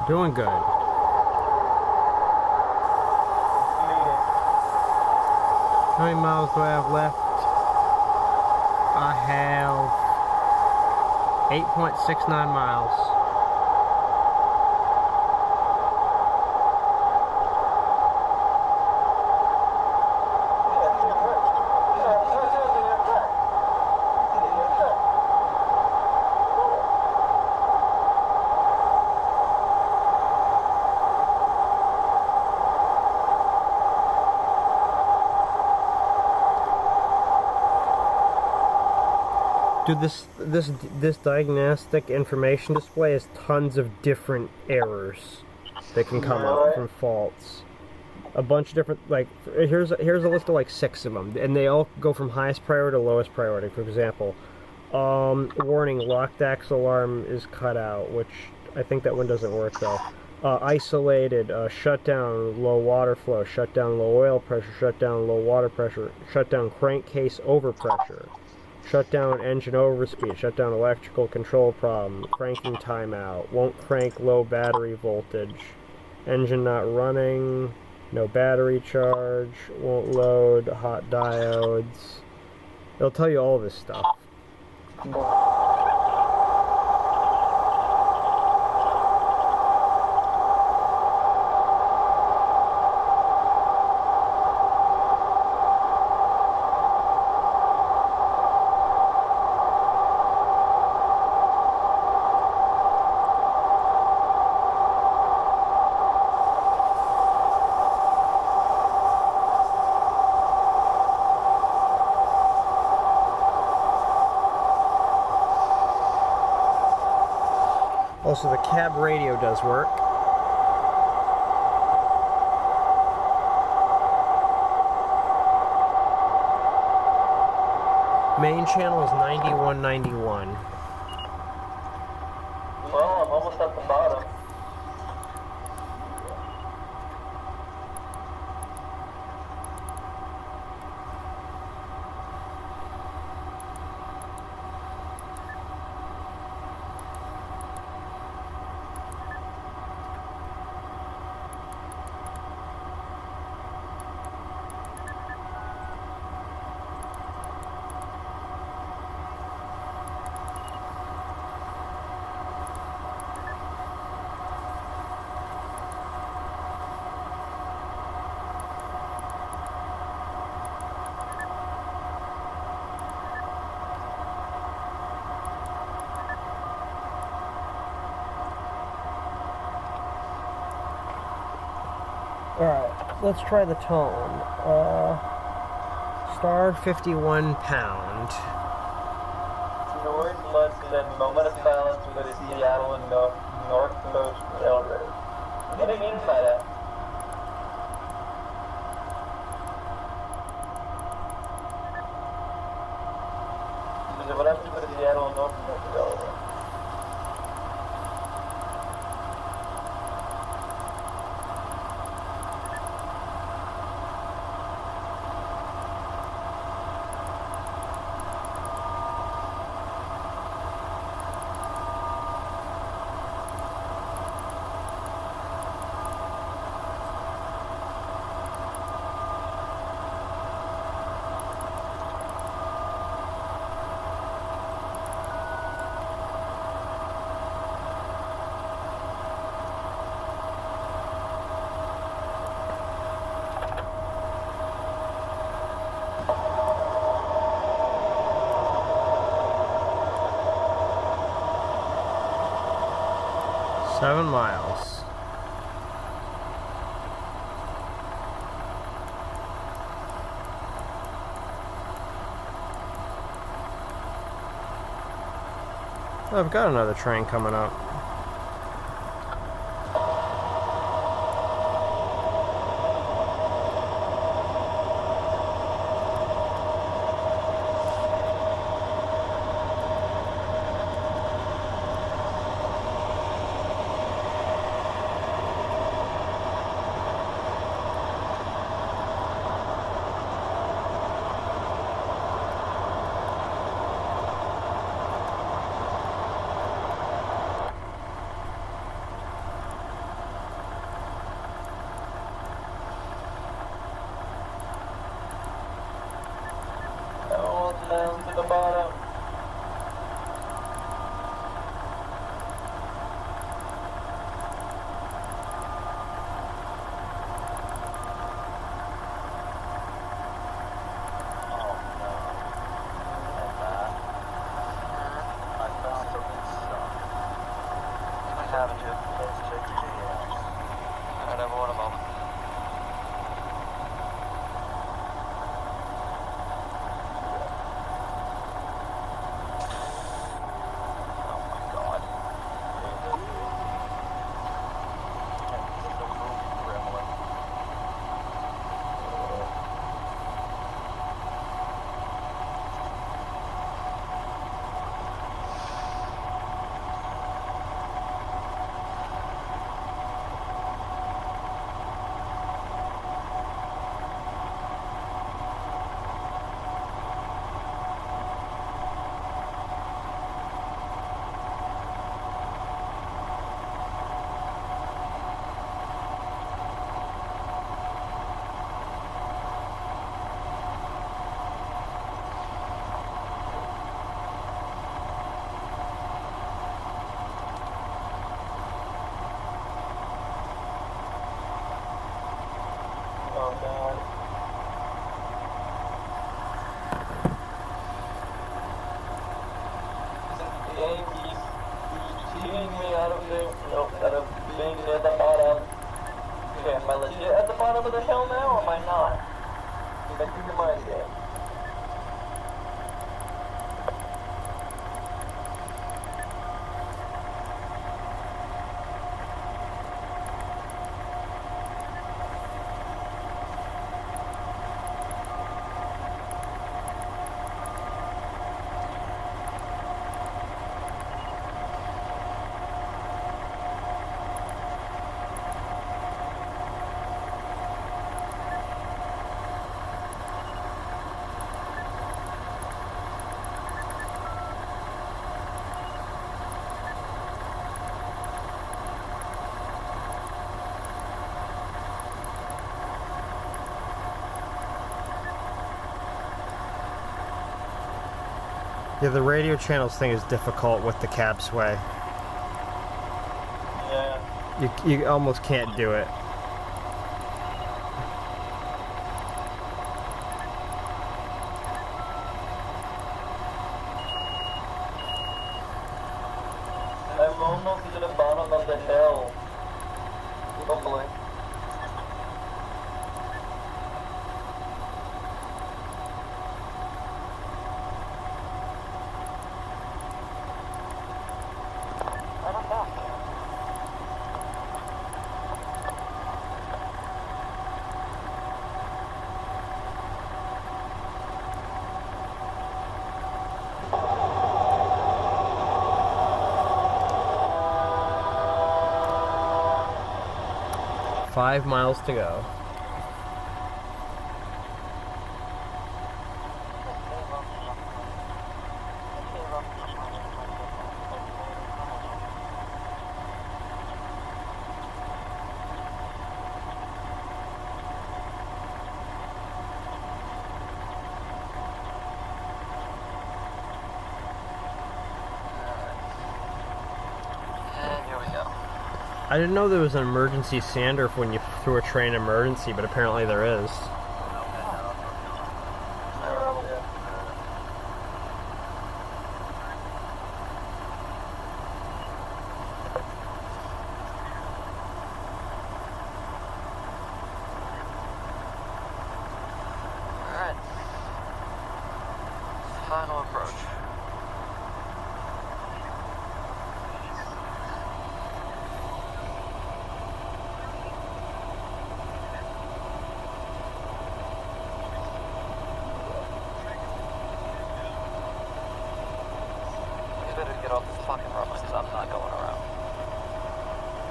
Doing good. How many miles do I have left? I have 8.69 miles. Dude, this diagnostic information display has tons of different errors that can come up from faults. A bunch of different, like, here's a list of like 6 of them, and they all go from highest priority to lowest priority. For example, warning, locked axle alarm is cut out, which I think that one doesn't work though. Isolated, shutdown, low water flow, shutdown, low oil pressure, shutdown, low water pressure, shutdown, crankcase overpressure. Shutdown engine overspeed, shutdown electrical control problem, cranking timeout, won't crank low battery voltage, engine not running, no battery charge, won't load, hot diodes. It'll tell you all this stuff. Also, the cab radio does work. Main channel is 9191. Well, I'm almost at the bottom. Alright, let's try the tone. Star 51 pound. North London, moment of silence for the Seattle and North Coast Railroad. What do you mean by that? What happened to the Seattle and North Coast Railroad? Seven miles. Oh, I've got another train coming up. haven't you? Let's check your DL. Alright, everyone, a moment. Oh god. The empties. He's cheating me out of being, out of being near the bottom. Okay, am I legit at the bottom of the hill now, or am I not? Make up your mind, game. Yeah, the radio channels thing is difficult with the cab sway. Yeah. You almost can't do it. I'm almost to the bottom of the hill. Hopefully. I don't know. 5 miles to go. I didn't know there was an emergency sander for when you threw a train emergency, but apparently there is. Alright. Final approach. Get off this fucking road because I'm not going around.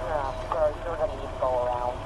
Yeah, sir, you don't need to go around.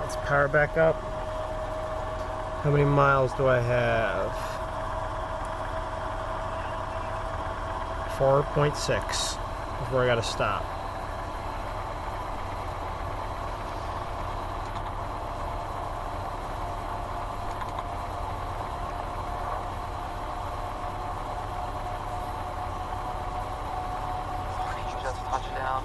Let's power back up. How many miles do I have? 4.6 before I gotta stop. Just touch down.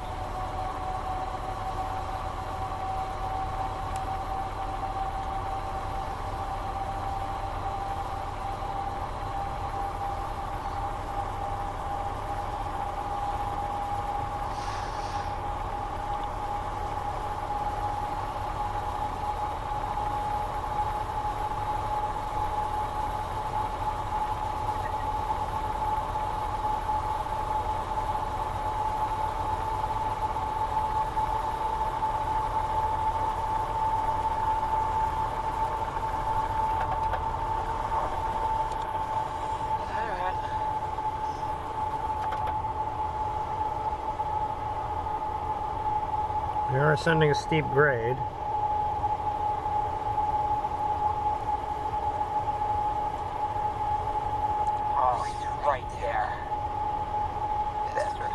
We are ascending a steep grade. Oh, he's right there. Bastard.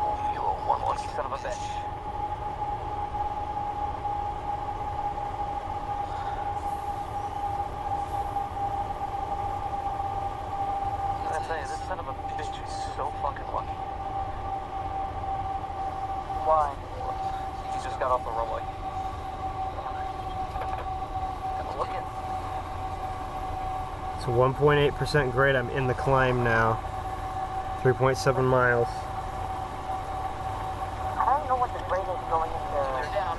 Oh, you little one-lucky son of a bitch. I gotta say, this son of a bitch is so fucking lucky. Why? He just got off the runway. Gotta look at. It's a 1.8% grade. I'm in the climb now. 3.7 miles. I don't know what the grade is going into. They're down.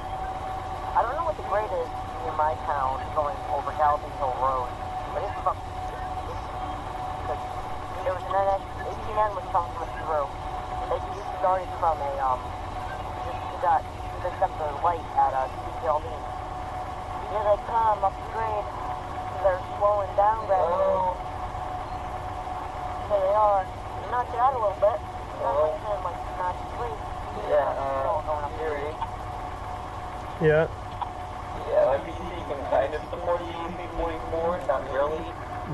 I don't know what the grade is near my town going over Galloping Hill Road. But it's about. Because there was an NS 18N was coming through. They started from a just up the light at CP AC. Here they come up the grade. They're slowing down gradually. Here they are. They knocked it out a little bit. Like not sleep. Going up here. Yeah. Yeah, MPC can kind of support the AC44, not really.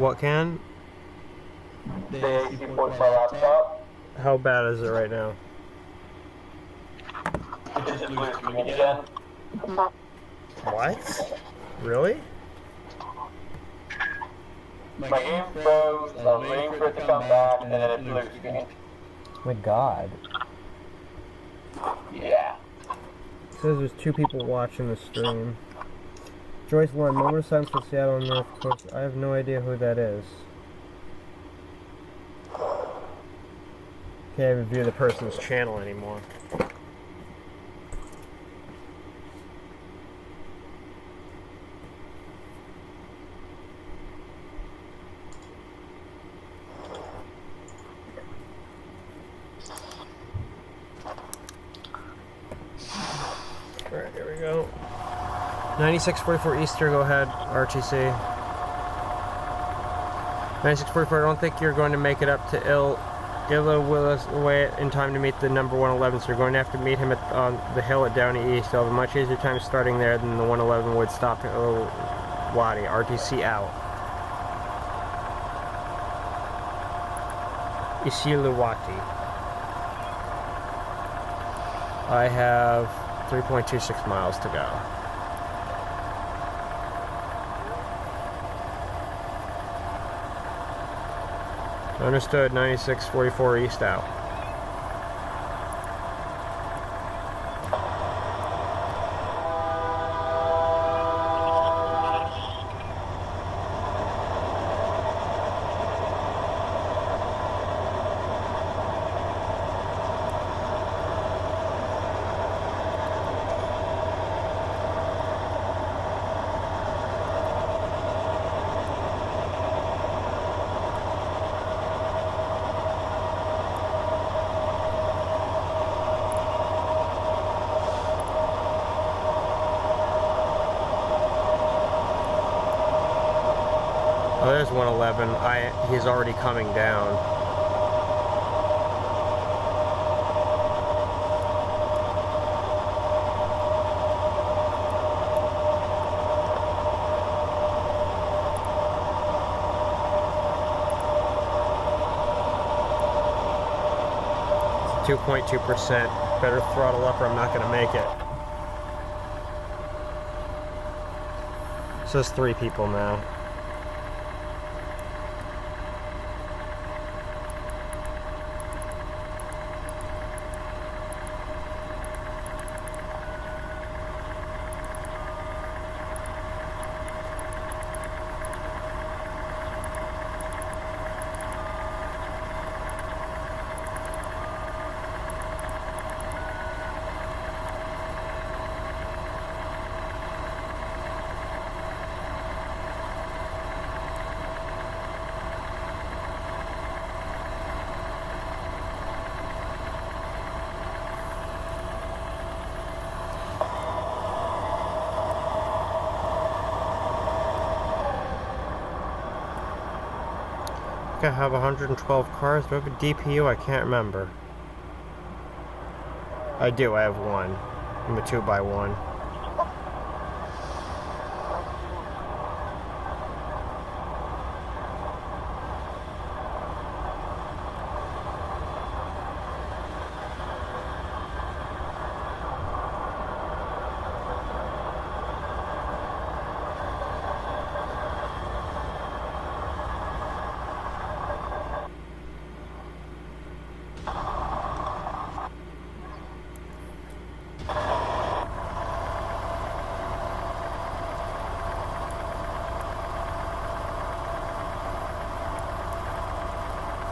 What can? The AC44 laptop. How bad is it right now? It just blue screen again. What? Really? My game froze, I was waiting for it to come back, and then it blue screen. My God. Yeah. It says there's 2 people watching the stream. Joyce Lund, moment of silence for Seattle, North Coast. I have no idea who that is. Can't even view the person's channel anymore. Alright, here we go. 9644 Easter, go ahead, RTC. 9644, I don't think you're going to make it up to Illa Willis away in time to meet the number 111, so you're going to have to meet him on the hill at Downey East. You'll have a much easier time starting there than the 111 would stop at Ilawati. RTC out. Isiluwati. I have 3.26 miles to go. Understood, 9644 east out. Oh, there's 111. He's already coming down. 2.2%. Better throttle up or I'm not going to make it. It says 3 people now. I have 112 cars. Do I have a DPU? I can't remember. I do. I have one. I'm a 2x1.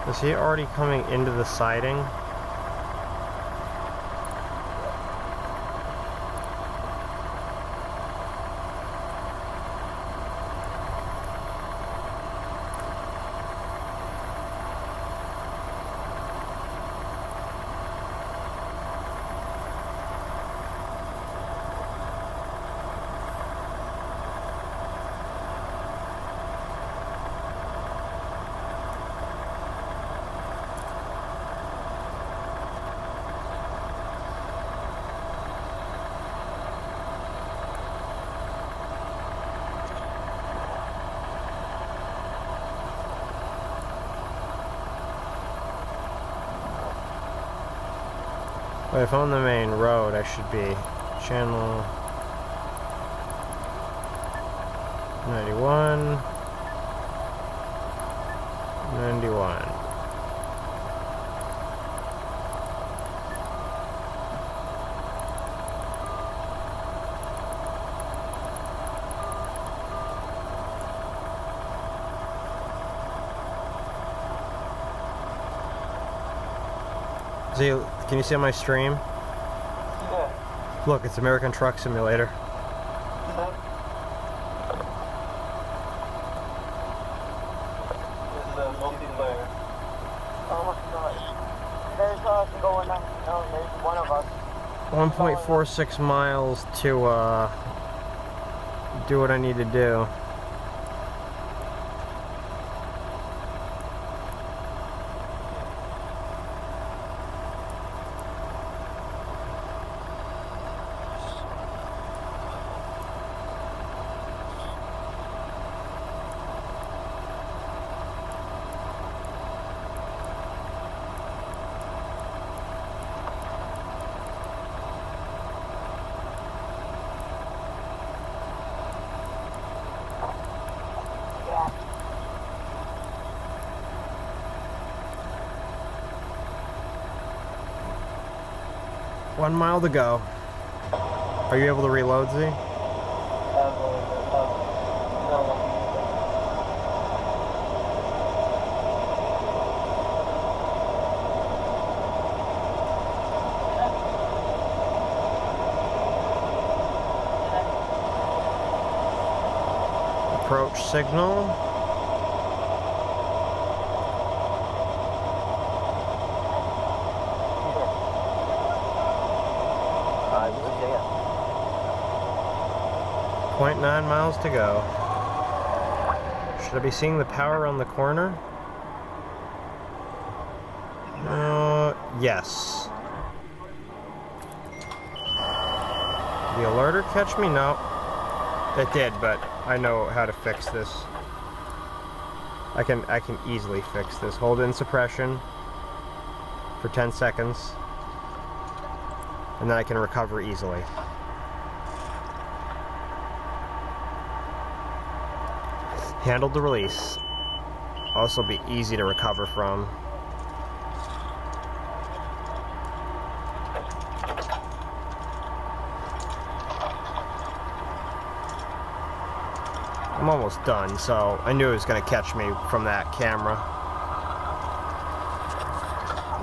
Is he already coming into the siding? If I'm on the main road, I should be channel 91, 91. See, can you see on my stream? Yeah. Look, it's American Truck Simulator. This is a multiplayer. Oh my god. There's us going on. No, there's one of us. 1.46 miles to do what I need to do. One mile to go. Are you able to reload, Z? Approach signal. .9 miles to go. Should I be seeing the power on the corner? Yes. The alerter catch me? No. It did, but I know how to fix this. I can easily fix this. Hold in suppression for 10 seconds. and then I can recover easily. Handled the release. Also be easy to recover from. I'm almost done, so I knew it was going to catch me from that camera.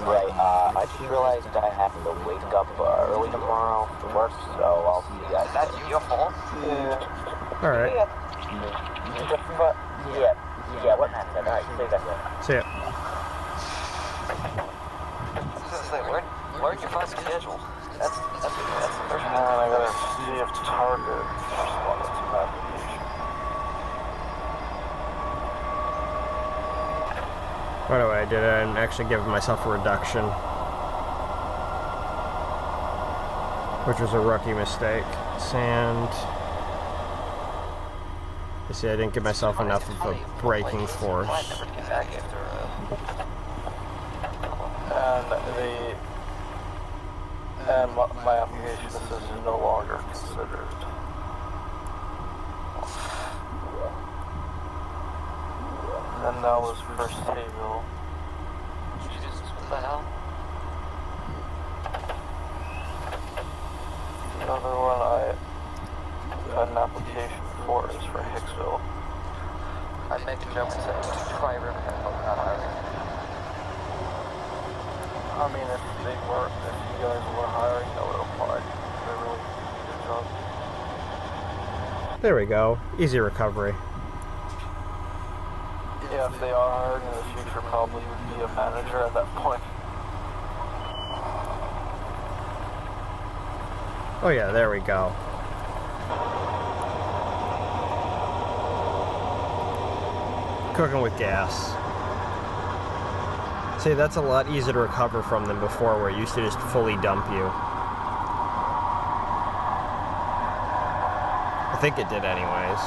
Right, I just realized I have to wake up early tomorrow to work, so I'll see you guys. That's your fault? Yeah. Alright. Yeah, what Matt said. Alright, see you guys later. See ya. Where's your fucking schedule? That's the first And I gotta see if Target responds to my application. By the way, I didn't actually give myself a reduction, which was a rookie mistake. Sand. You see, I didn't give myself enough of a braking force. And my application says is no longer considered. And that was first table. Jesus, what the hell? The other one I had an application for is for Hicksville. I'd make a joke and say, try Riverhead, but not hiring. I mean, if you guys were hiring, I would apply. They're really doing a good job. There we go. Easy recovery. Yeah, if they are hired in the future, probably would be a manager at that point. Oh yeah, there we go. Cooking with gas. See, that's a lot easier to recover from than before, where it used to just fully dump you. I think it did anyways.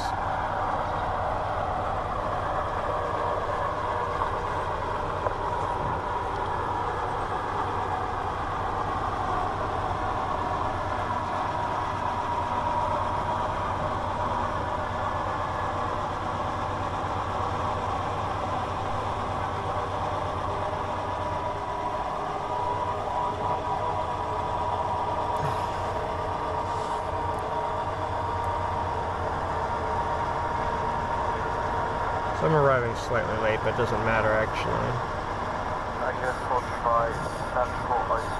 So I'm arriving slightly late, but it doesn't matter actually. I guess we'll try Central Ice.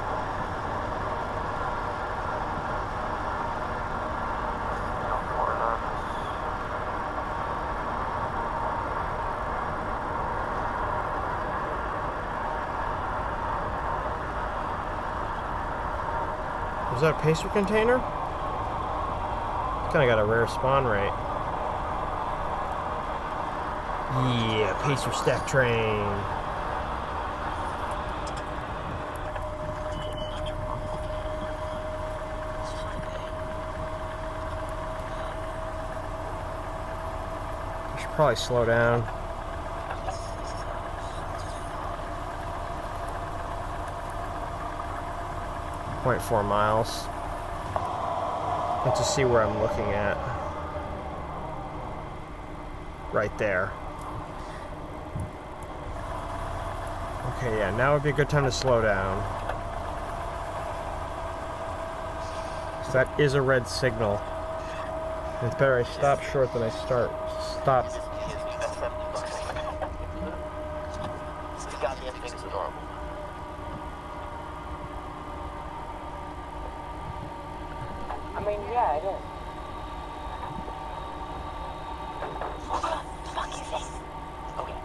Was that a pacer container? Kinda got a rare spawn rate. Yeah, pacer stack train. I should probably slow down. .4 miles. Let's just see where I'm looking at. Right there. Okay, yeah, now would be a good time to slow down. So that is a red signal. It's better I stop short than I stop. This goddamn thing is adorable. I mean, yeah, it is. What the fuck is this? Okay.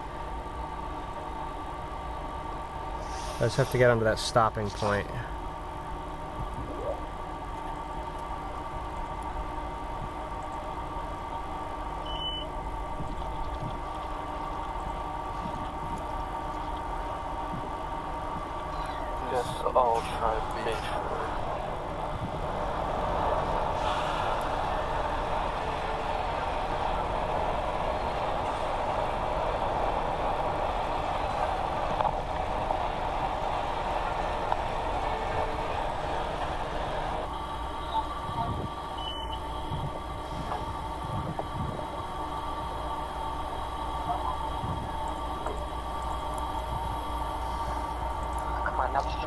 I just have to get onto that stopping point. Guess I'll try Bayshore.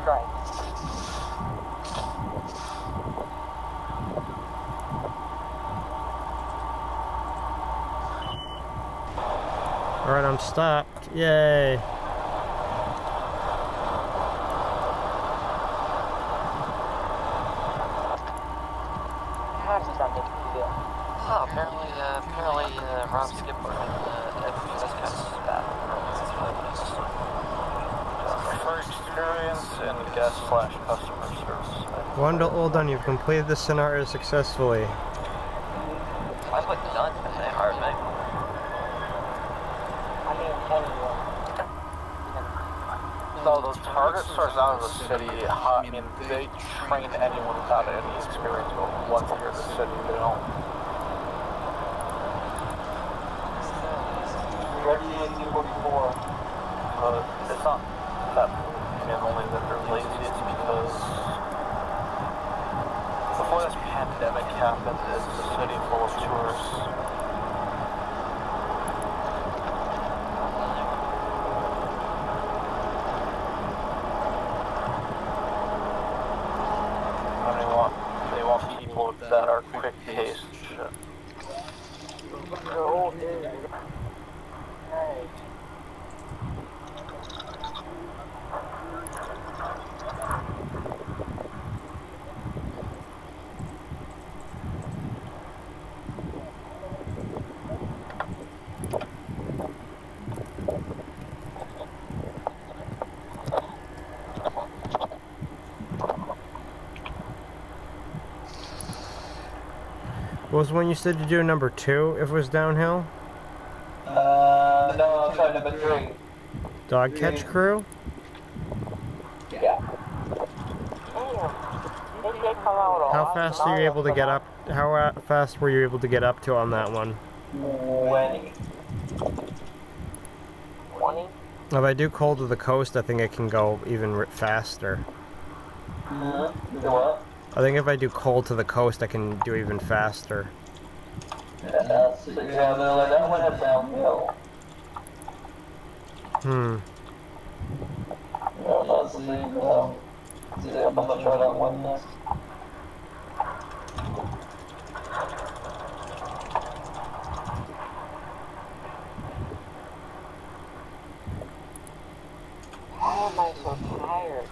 strike. Alright, I'm stopped. Yay. How's this not making you feel? Oh, apparently, Rob Skipper and FPS guys is bad. First experience in guest/customer service. Well done. You've completed this scenario successfully. I put none, and they hired me. I mean, anyone. So the target starts out of the city. I mean, they train anyone without any experience once they're in the city. They don't. It's not that only that they're lazy. It's because before this pandemic happened, it's a city full of tourists. They want people that are quick paced and shit. Oh, dude. Hey. What was when you said to do number 2 if it was downhill? No, I'm sorry, number 3. Dog catch crew? Yeah. How fast are you able to get up? How fast were you able to get up to on that one? 20. 20? If I do cold to the coast, I think it can go even faster. What? I think if I do cold to the coast, I can do even faster. Yeah, so that one is downhill. Yeah, let's see, I'm gonna try that one next. Why am I so tired?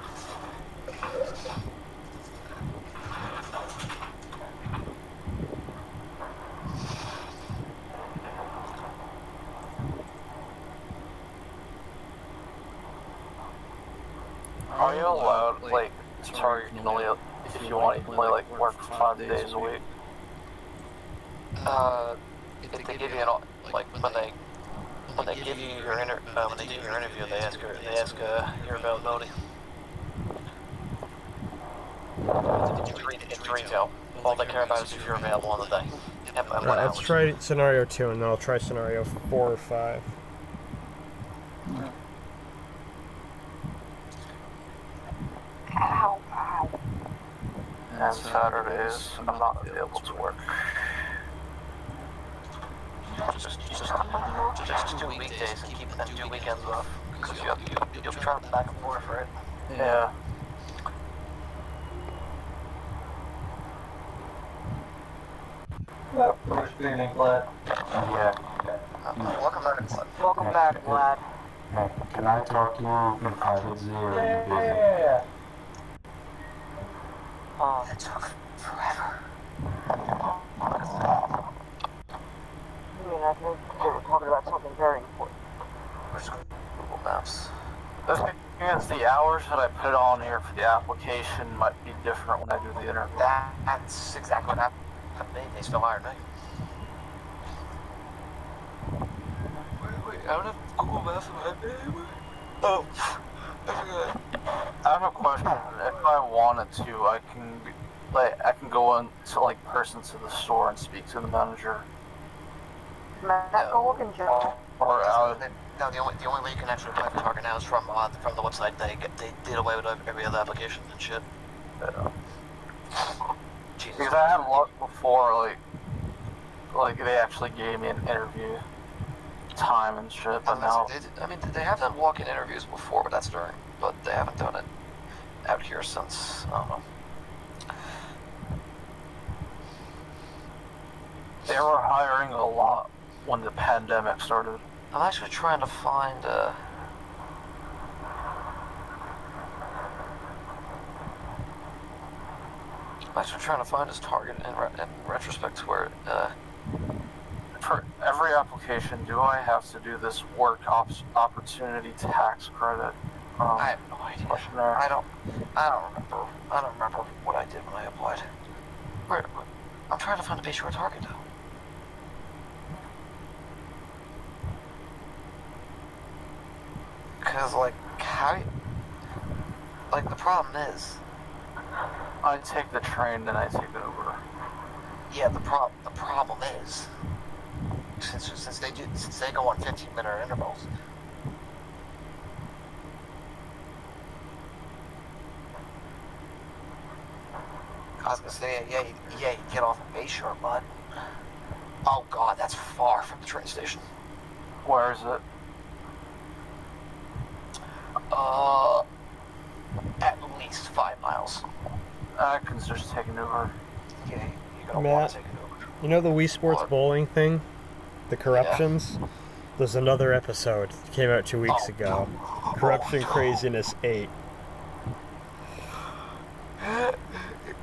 Are you allowed, like, sorry, you can only, if you want, you can only, like, work 5 days a week? If they give you an, like, when they give you your when they do your interview, they ask your availability. It's retail. All they care about is if you're available on the day. Alright, let's try scenario 2, and then I'll try scenario 4 or 5. Ow, ow. And Saturdays, I'm not able to work. Just 2 weekdays and keep them 2 weekends off. Because you'll travel back and forth, right? Yeah. First feeling glad. Yeah. Welcome back. Welcome back, Vlad. Hey, can I talk to you in private, Z, or are you busy? Yeah. It took forever. I mean, I think they were talking about something very important. Where's Google Maps? The thing is, the hours that I put on here for the application might be different when I do the interview. That's exactly what happened to me. They still hired me. Wait, I don't have Google Maps in my name. Oh, I forgot. I have a question. If I wanted to, I can go into like person to the store and speak to the manager. Matt, go look in jail. Or No, the only way you can actually apply for Target now is from the website. They did away with every other application and shit. Jesus. Because I had luck before, like they actually gave me an interview time and shit, but now I mean, they have done walk-in interviews before, but they haven't done it out here since, I don't know. They were hiring a lot when the pandemic started. I'm actually trying to find, his target in retrospect to where, For every application, do I have to do this work opportunity tax credit? I have no idea. Questionnaire? I don't remember. I don't remember what I did when I applied. Where, I'm trying to find a base target, though. Because, like, the problem is... I take the train, then I take the Uber. Yeah, the problem is... Since they go on 15-minute intervals... I was gonna say, yeah, you get off at Bayshore, but... Oh god, that's far from the train station. Where is it? At least 5 miles. I can just take an Uber. Yeah, you're gonna want to take an Uber. You know the Wii Sports What? bowling thing? The corruptions? Yeah. There's another episode. It came out 2 weeks ago. Corruption Craziness 8.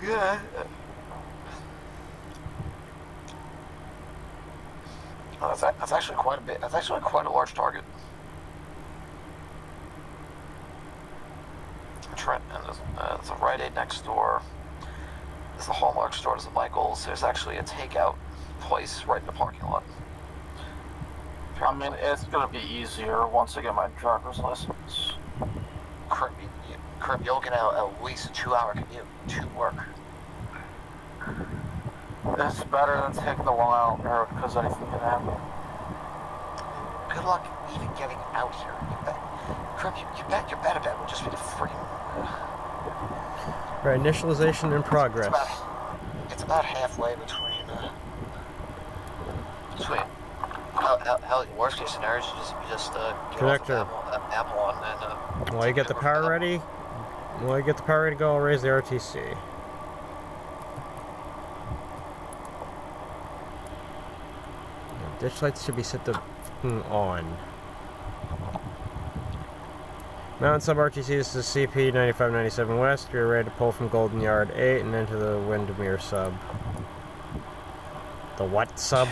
Yeah. Oh, that's actually quite a bit. That's actually quite a large target. Trent, and there's a Rite Aid next door. There's a Hallmark store. There's a Michaels. There's actually a takeout place right in the parking lot. I mean, it's gonna be easier once I get my driver's license. You're looking at least a 2-hour commute to work. It's better than taking the Long Island Road because anything can happen. Good luck even getting out here. Your better bet would just be the freaking... Right, initialization in progress. It's about halfway between hell, worst case scenario is you just get connector. off of Apple and While you get the power ready, to go, I'll raise the RTC. Ditch lights should be set to on. Mountain sub RTC, this is CP 9597 West. We're ready to pull from Golden Yard 8 and into the Windermere sub. The what sub?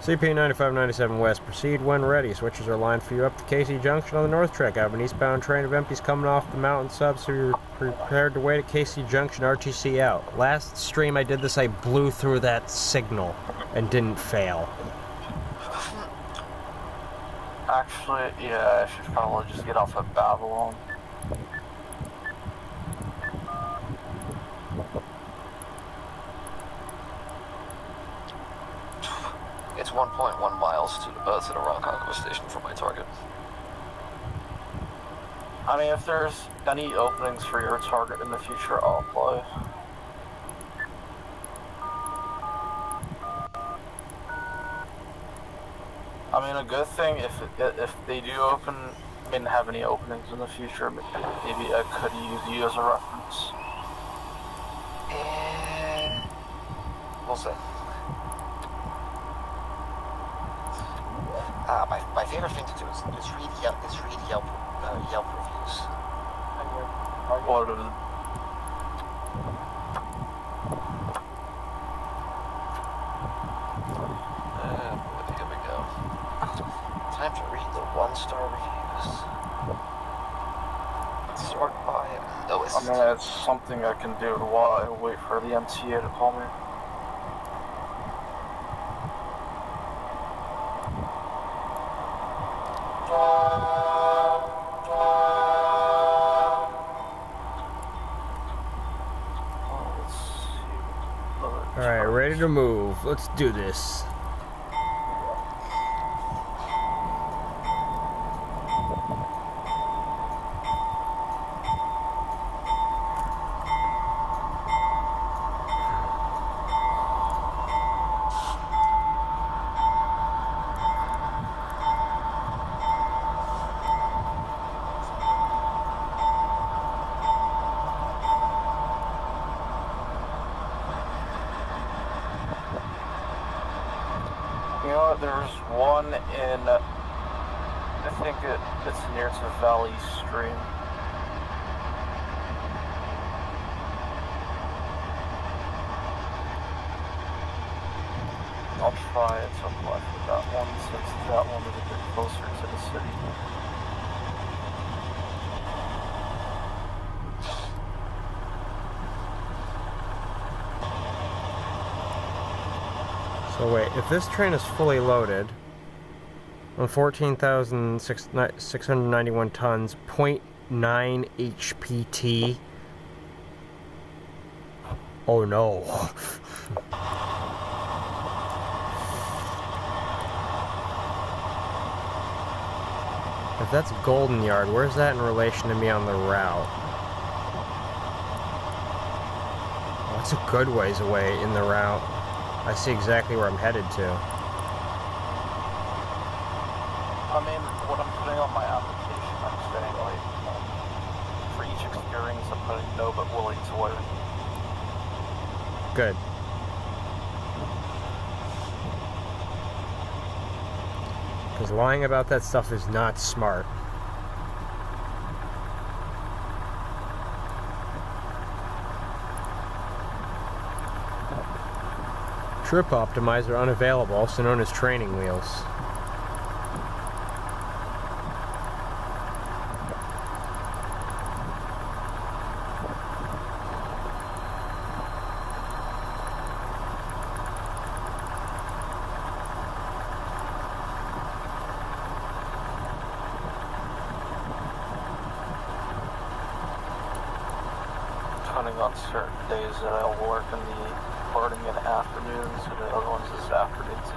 CP 9597 West. Proceed when ready. Switches are lined for you up to KC Junction on the North Track. I have an eastbound train of empties coming off the mountain sub, so you're prepared to wait at KC Junction, RTC out. Last stream I did this, I blew through that signal and didn't fail. Actually, yeah, I should probably just get off at Babylon. It's 1.1 miles to the Rock Conquest station from my target. I mean, if there's any openings for your target in the future, I'll apply. I mean, a good thing if they do open, didn't have any openings in the future, maybe I could use you as a reference. We'll see. My favorite thing to do is read Yelp reviews. What are the... Here we go. Time to read the 1-star reviews. Sort by lowest. I mean, that's something I can do while I wait for the MTA to call me. Alright, ready to move. Let's do this. There's one in, I think it's near to Valley Stream. I'll try to apply for that one since that one is a bit closer to the city. So wait, if this train is fully loaded on 14,691 tons, 0.9 HPT. Oh no. If that's Golden Yard, where's that in relation to me on the route? Oh, it's a good ways away in the route. I see exactly where I'm headed to. I mean, what I'm putting on my application, I'm saying, like, for each experience, I'm putting no but willing to learn. Good. Because lying about that stuff is not smart. Trip Optimizer unavailable, also known as training wheels. Depending on certain days that I'll work in the morning and afternoons, and the other ones is afternoons.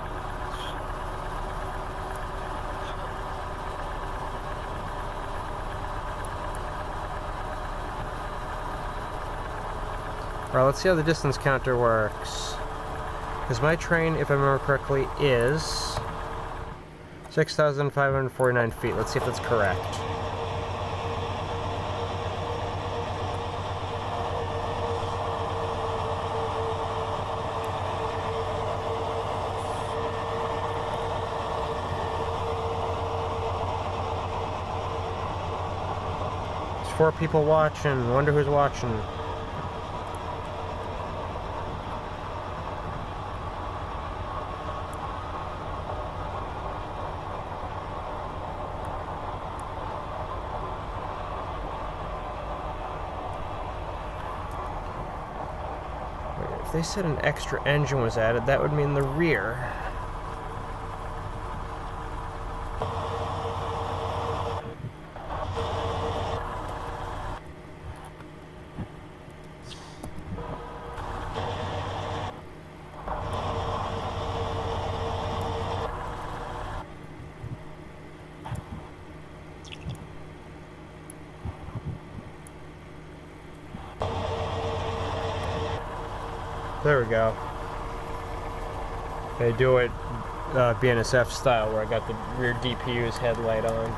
Alright, let's see how the distance counter works. Because my train, if I remember correctly, is 6,549 feet. Let's see if that's correct. There's 4 people watching. Wonder who's watching. If they said an extra engine was added, that would mean the rear. There we go. They do it BNSF style, where I got the rear DPU's headlight on.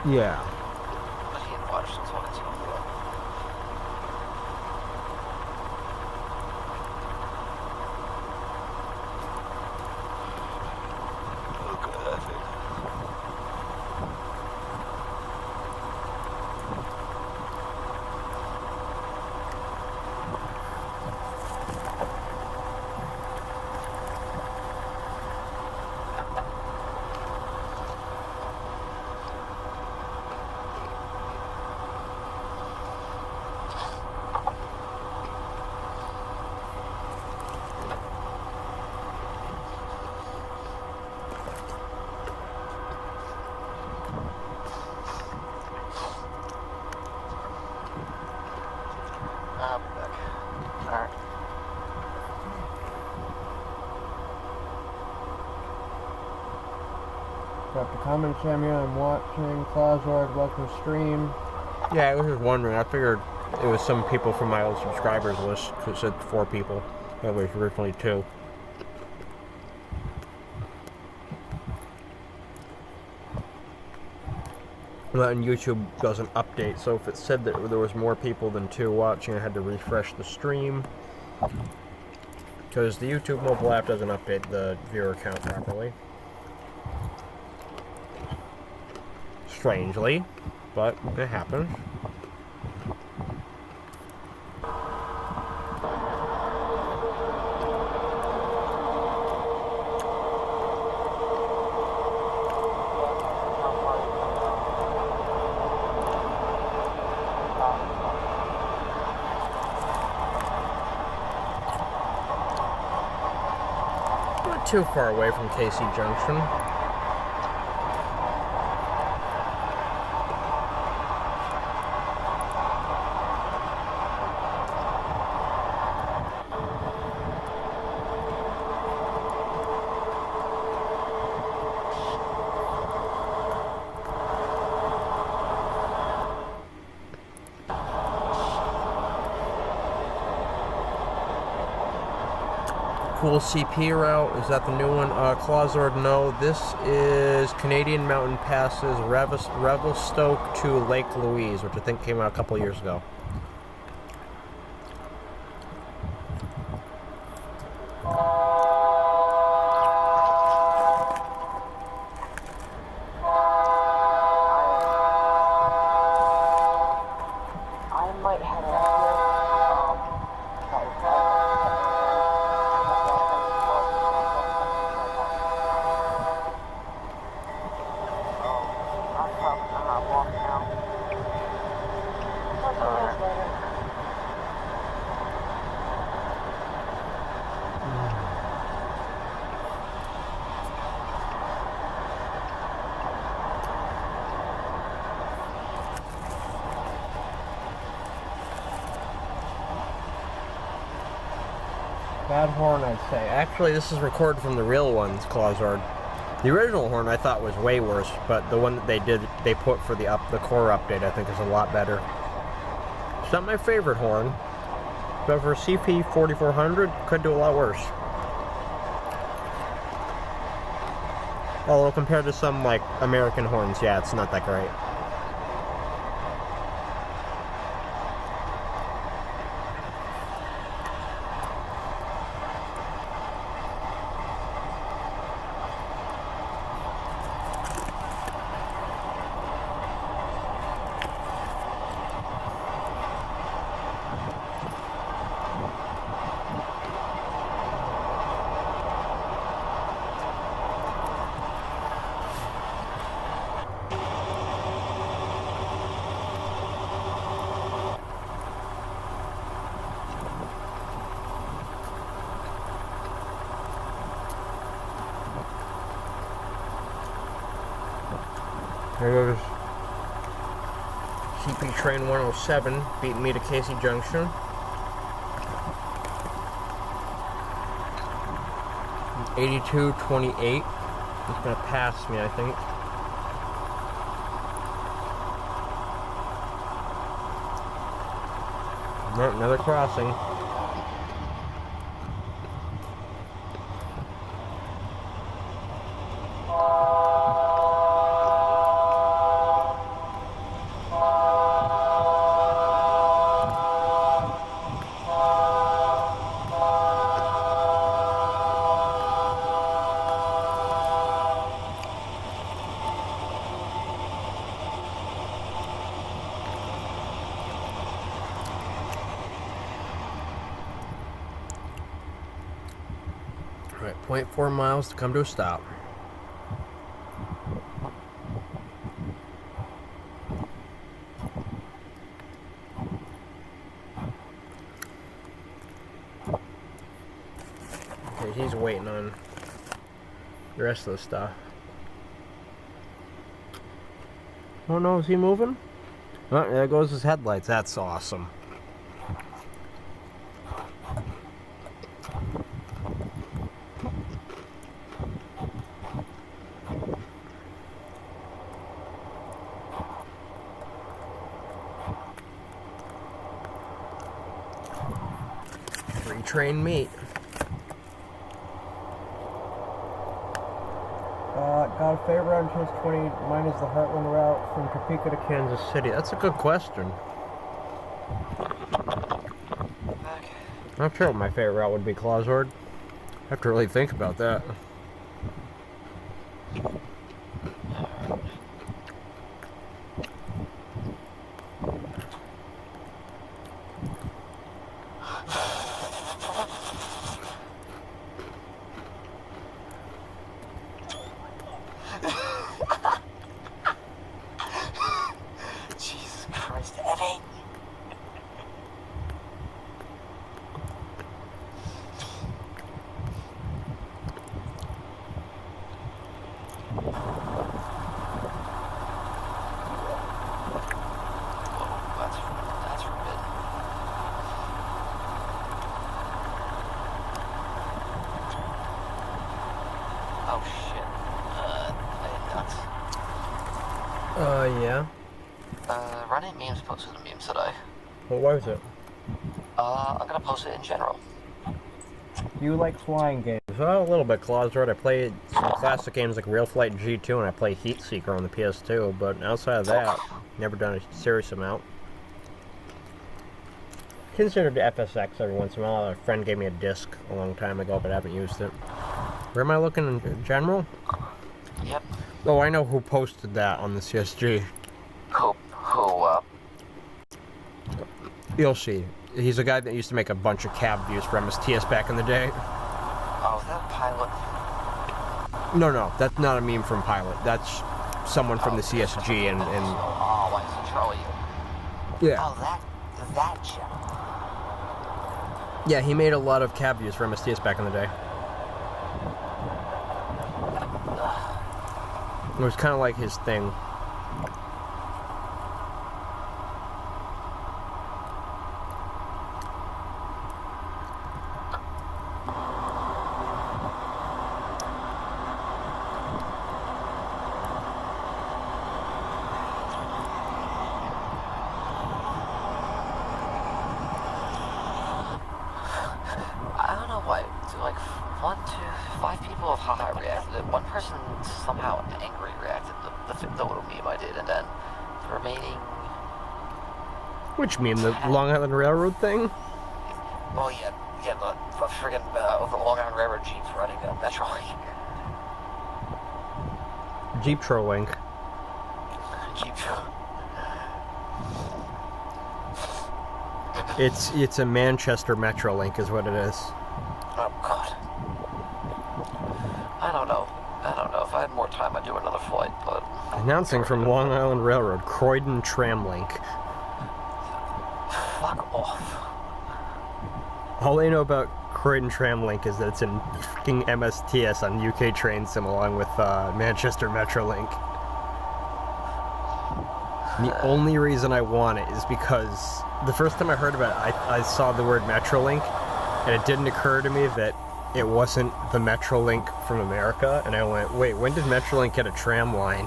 Yeah. Got the comment Samuel, I'm watching. Clausord, welcome to stream. Yeah, I was just wondering. I figured it was some people from my old subscribers list, because it said 4 people. That was originally 2. And YouTube doesn't update, so if it said that there was more people than 2 watching, I had to refresh the stream. Because the YouTube mobile app doesn't update the viewer count properly. Strangely, but it happens. Not too far away from Casey Junction. Cool CP route, is that the new one? Clawzord, no. This is Canadian Mountain Passes, Revelstoke to Lake Louise, which I think came out a couple years ago. Bad horn, I'd say. Actually, this is recorded from the real ones, Clawzord. The original horn I thought was way worse, but the one that they put for the core update, I think is a lot better. It's not my favorite horn, but for CP 4400, could do a lot worse. Although compared to some like American horns, yeah, it's not that great. There goes CP Train 107, beating me to Casey Junction. .82.28. It's gonna pass me, I think. No, another crossing. Alright, 0.4 miles to come to a stop. Okay, he's waiting on the rest of the stuff. Oh no, is he moving? Oh, there goes his headlights. That's awesome. Free train meet. God, favorite route in Chase 20, mine is the Heartland route from Topeka to Kansas City. That's a good question. Okay. I'm not sure what my favorite route would be, Clawzord. I have to really think about that. Jesus Christ, Eddie. That's forbidden. Oh shit. I did not. Yeah. Running memes posted a meme today. What was it? I'm gonna post it in general. You like flying games? Well, a little bit, Clawzord. I played some classic games like Real Flight G2 and I play Heat Seeker on the PS2, but outside of that, never done a serious amount. Considered FSX every once in a while. A friend gave me a disc a long time ago, but I haven't used it. Where am I looking in general? Yep. Oh, I know who posted that on the CSG. Who, You'll see. He's a guy that used to make a bunch of cab views for MSTS back in the day. oh, is that a pilot? No, that's not a meme from Pilot. That's someone from the CSG and Oh, I see Charlie. yeah. Oh, that gentleman. Yeah, he made a lot of cab views for MSTS back in the day. It was kind of like his thing. I don't know why. Like 1, 2, 5 people have haha reacted. One person somehow angry reacted to the little meme I did, and then the remaining. Which meme? The Long Island Railroad thing? Well, yeah, the friggin' the Long Island Railroad Jeeps running a Metro Link. Jeep trolling. Jeep. It's a Manchester Metrolink is what it is. Oh God. I don't know. If I had more time, I'd do another flight, but. Announcing from Long Island Railroad, Croydon Tramlink. Fuck off. All they know about Croydon Tramlink is that it's in fucking MSTS on UK Train Sim along with Manchester Metrolink. And the only reason I want it is because the first time I heard about it, I saw the word Metrolink, and it didn't occur to me that it wasn't the Metrolink from America, and I went, wait, when did Metrolink get a tram line?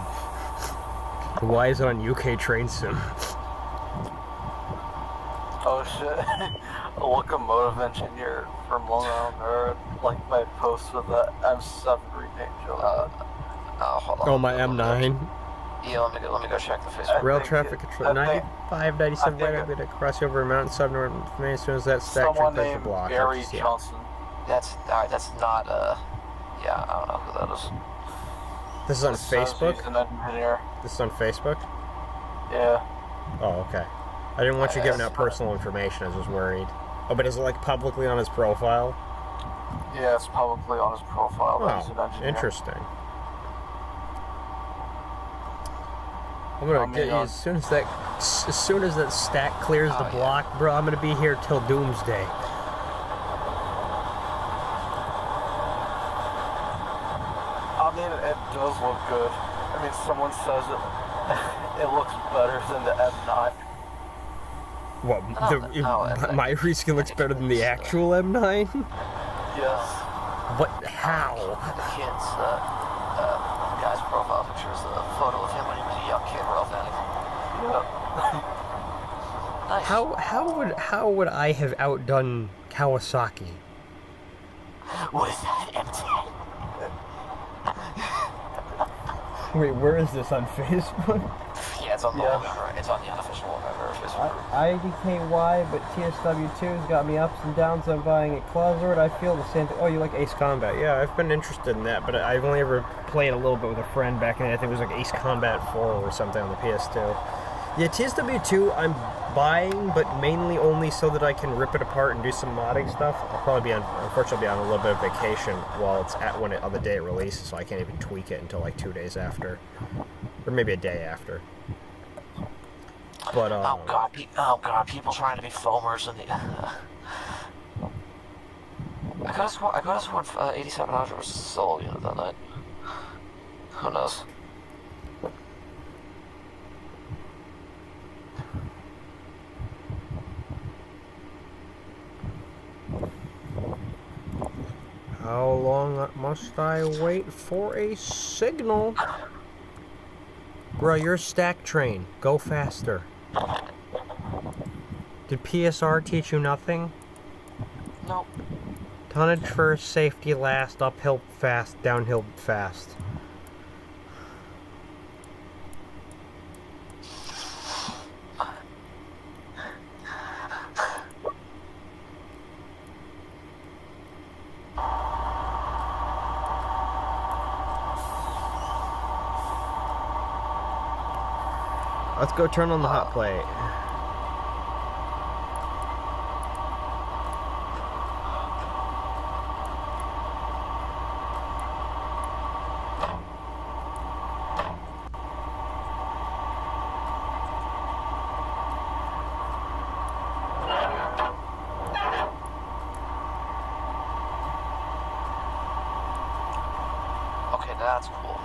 Why is it on UK Train Sim? Oh shit. A locomotive engineer from Long Island Road, like my post with the M7 rename joke. Hold on. Oh, my M9. Yeah, let me go check the Facebook. Rail think traffic it- control, I think- 95, 97, I think right up to cross over mountain, sub north Main, as soon as that stack Someone train touches the named block. Barry Yeah. Johnson. That's alright. That's not yeah, I don't know who that is. This is on Says Facebook? He's an engineer. This is on Facebook? Yeah. Oh, okay. I didn't want you giving out personal information, I was just worried. Oh, but is it like publicly on his profile? Yeah, it's publicly on his profile that he's an Oh, engineer. interesting. I'm gonna get you as soon as that stack clears the block, bro. I'm gonna be here till doomsday. I mean, it does look good. I mean, someone says it looks better than the M9. What? My reskin looks better than the actual M9? Yes. What? How? The kid's guy's profile picture is a photo of him when he was a young kid, real fast. Yeah. Nice. How would I have outdone Kawasaki? What is that? M10. Wait, where is this on Facebook? Yeah, it's on the it's on the unofficial Facebook. IDKY, but TSW2's got me ups and downs on buying a Closet. I feel the same thing. Oh, you like Ace Combat? Yeah, I've been interested in that, but I've only ever played a little bit with a friend back in the day. I think it was like Ace Combat 4 or something on the PS2. Yeah, TSW2 I'm buying, but mainly only so that I can rip it apart and do some modding stuff. I'll probably be on, unfortunately, on a little bit of vacation while it's on the day it releases, so I can't even tweak it until like 2 days after, or maybe a day after. But oh god, people trying to be foamers and the. I could have sworn 8700 was a solo unit that night. Who knows? How long must I wait for a signal? Bro, you're a stack train. Go faster. Did PSR teach you nothing? Nope. Tonnage first, safety last, uphill fast, downhill fast. Let's go turn on the hot plate. Okay, that's cool.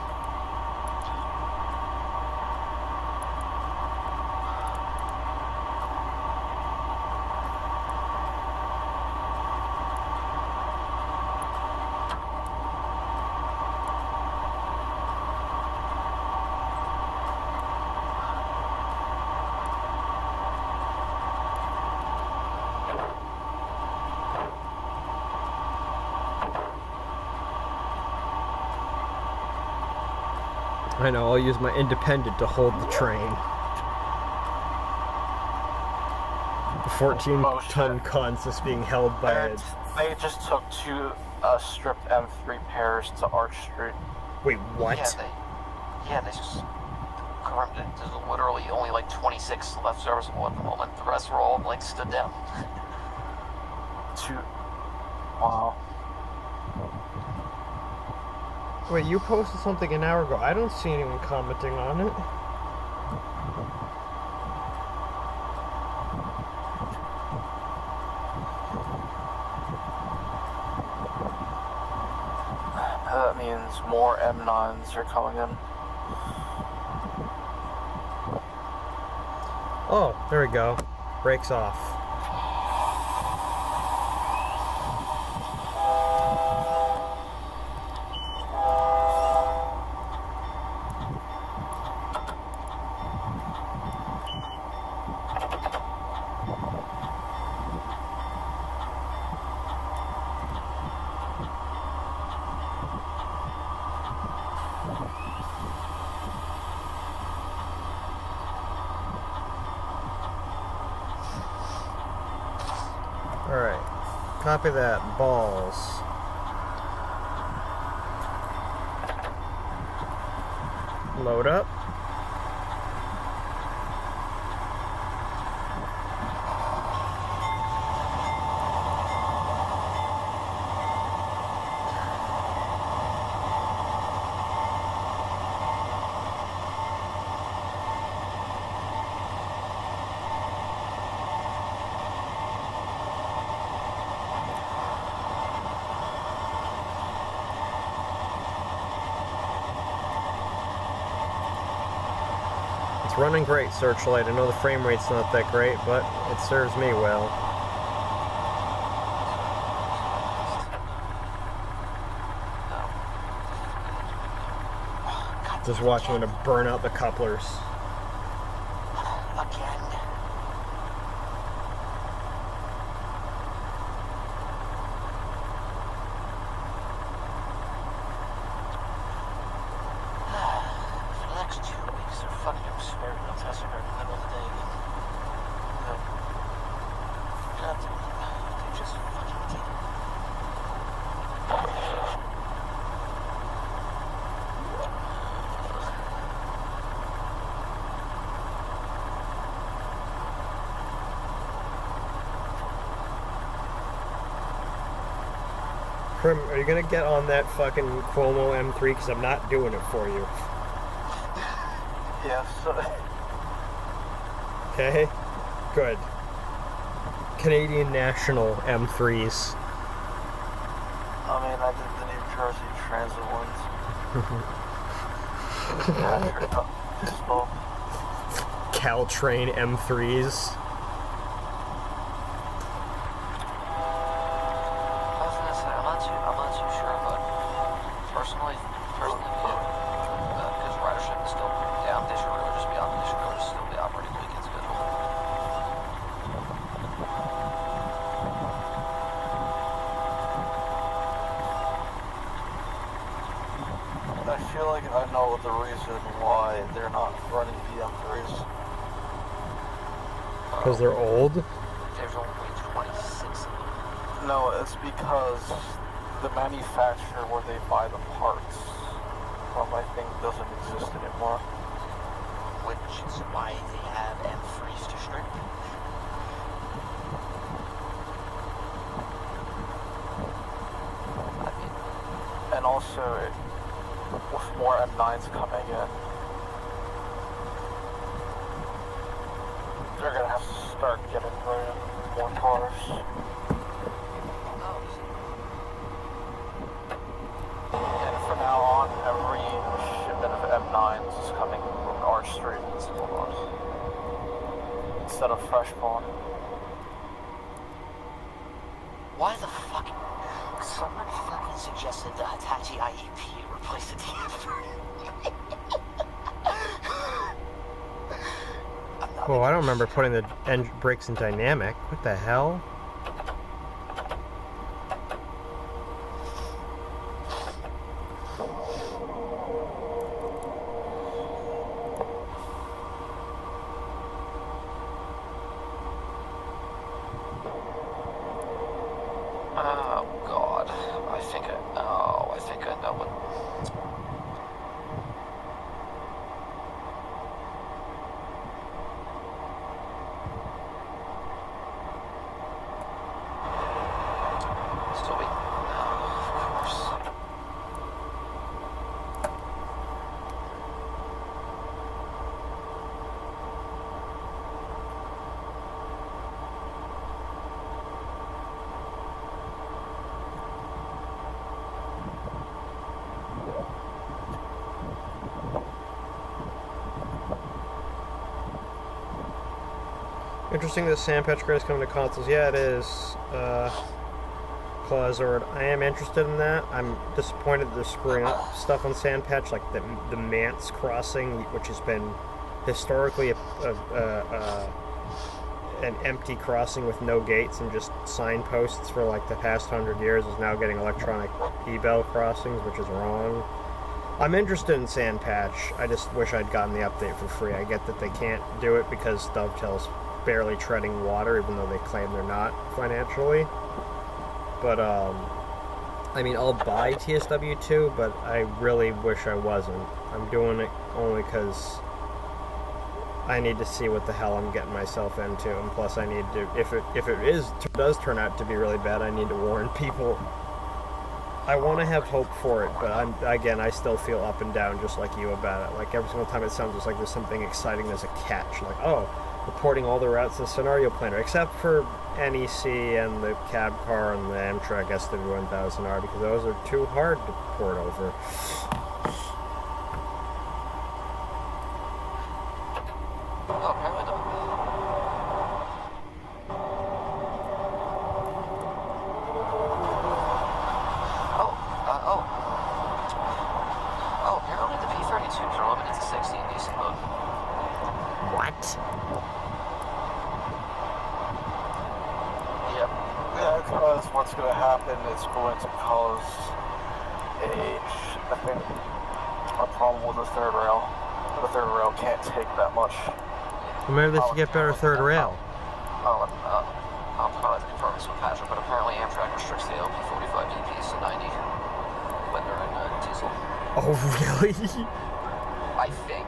I know, I'll use my independent to hold the train. The 14-ton consist being held by a... They just took two stripped M3 pairs to Arch Street. Wait, what? Yeah, they just confirmed it. There's literally only like 26 left serviceable at the moment. The rest were all like stood down. Wow. Wait, you posted something an hour ago. I don't see anyone commenting on it. That means more M9s are coming in. Oh, there we go. Brakes off. Alright, copy that, balls. Load up. Running great, Searchlight. I know the frame rate's not that great, but it serves me well. Just watching it burn out the couplers. Again. Prim, are you gonna get on that fucking Cuomo M3? Because I'm not doing it for you. Yes. Okay? Good. Canadian National M3s. I mean, I did the New Jersey Transit ones. Caltrain M3s. I'm not too sure, but personally, because ridership is still down, they should really just still be operating the weekend schedule. I feel like I know the reason why they're not running the M3s. Because they're old? There's only 26 of them. No, it's because the manufacturer where they buy the parts from, I think, doesn't exist anymore. Which is why they have M3s to strip. And also, with more M9s coming in, they're gonna have to start getting rid of more cars. And from now on, every shipment of M9s is coming from our street instead of fresh spawn. Why the fuck? Someone fucking suggested the Hitachi IEP replace the TF3. Well, I don't remember putting the brakes in dynamic. What the hell? Oh God, I think I know what. So we, of course. Interesting that Sand Patch Gray is coming to consoles. Yeah, it is. Clawzord. I am interested in that. I'm disappointed that they're screwing up stuff on Sand Patch, like the Mance crossing, which has been historically an empty crossing with no gates and just signposts for like the past 100 years, is now getting electronic e-bell crossings, which is wrong. I'm interested in Sand Patch. I just wish I'd gotten the update for free. I get that they can't do it because Dovetail's barely treading water, even though they claim they're not financially. But, I mean, I'll buy TSW2, but I really wish I wasn't. I'm doing it only because I need to see what the hell I'm getting myself into, and plus I need to, if it does turn out to be really bad, I need to warn people. I want to have hope for it, but I still feel up and down just like you about it. Like, every single time it sounds just like there's something exciting, there's a catch. Like, oh, reporting all the routes in the scenario planner, except for NEC and the cab car and the Amtrak SW1000R, because those are too hard to port over. Oh, apparently the... Oh, apparently the P-32s are limited to 60 in decent mode. What? Yep. Yeah, because what's going to happen is going to cause a problem with the third rail. The third rail can't take that much. Well, maybe they should get better third rail. I'll probably confirm this with Patrick, but apparently Amtrak restricts the LP45 DPs to 90 when they're in diesel. Oh, really? I think.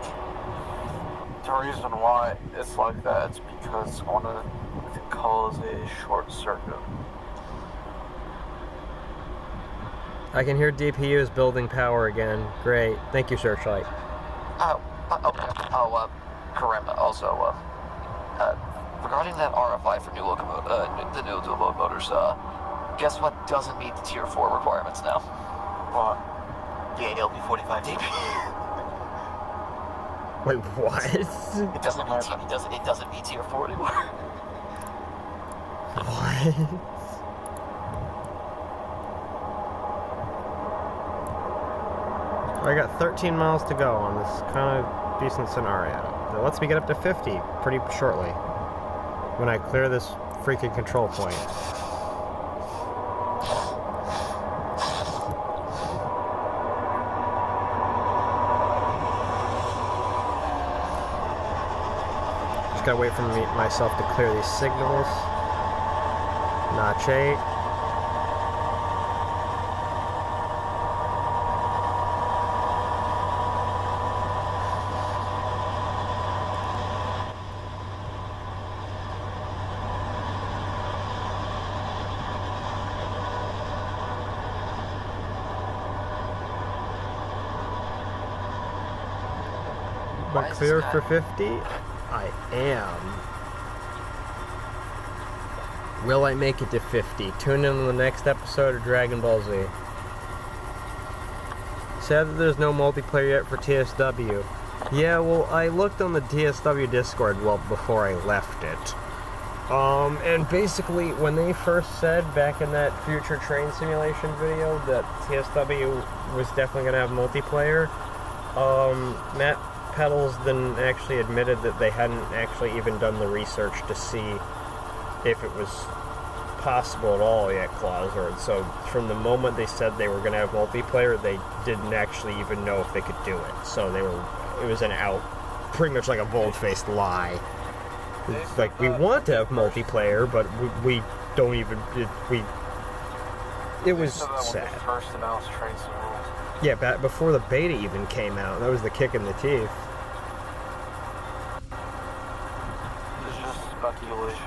The reason why it's like that is because one of it can cause a short circuit. I can hear DPUs building power again. Great. Thank you, Searchlight. Okay. Oh, Karim, also, regarding that RFI for the new dual mode motors, guess what doesn't meet the Tier 4 requirements now? What? The ALB45 DP. Wait, what? It doesn't meet Tier 4 anymore. What? I got 13 miles to go on this kind of decent scenario. That lets me get up to 50 pretty shortly when I clear this freaking control point. Just gotta wait for myself to clear these signals. Notch 8. But clear for 50? I am. Will I make it to 50? Tune in on the next episode of Dragon Ball Z. Sad that there's no multiplayer yet for TSW. Yeah, well, I looked on the TSW Discord before I left it. And basically, when they first said back in that future train simulation video that TSW was definitely going to have multiplayer, Matt Pedals then actually admitted that they hadn't actually even done the research to see if it was possible at all yet, Clausord. So from the moment they said they were going to have multiplayer, they didn't actually even know if they could do it. So it was pretty much like a bold-faced lie. It's like, we want to have multiplayer, but we don't even, it was sad. First announced train sim rules. Yeah, back before the beta even came out. That was the kick in the teeth. It's just speculation.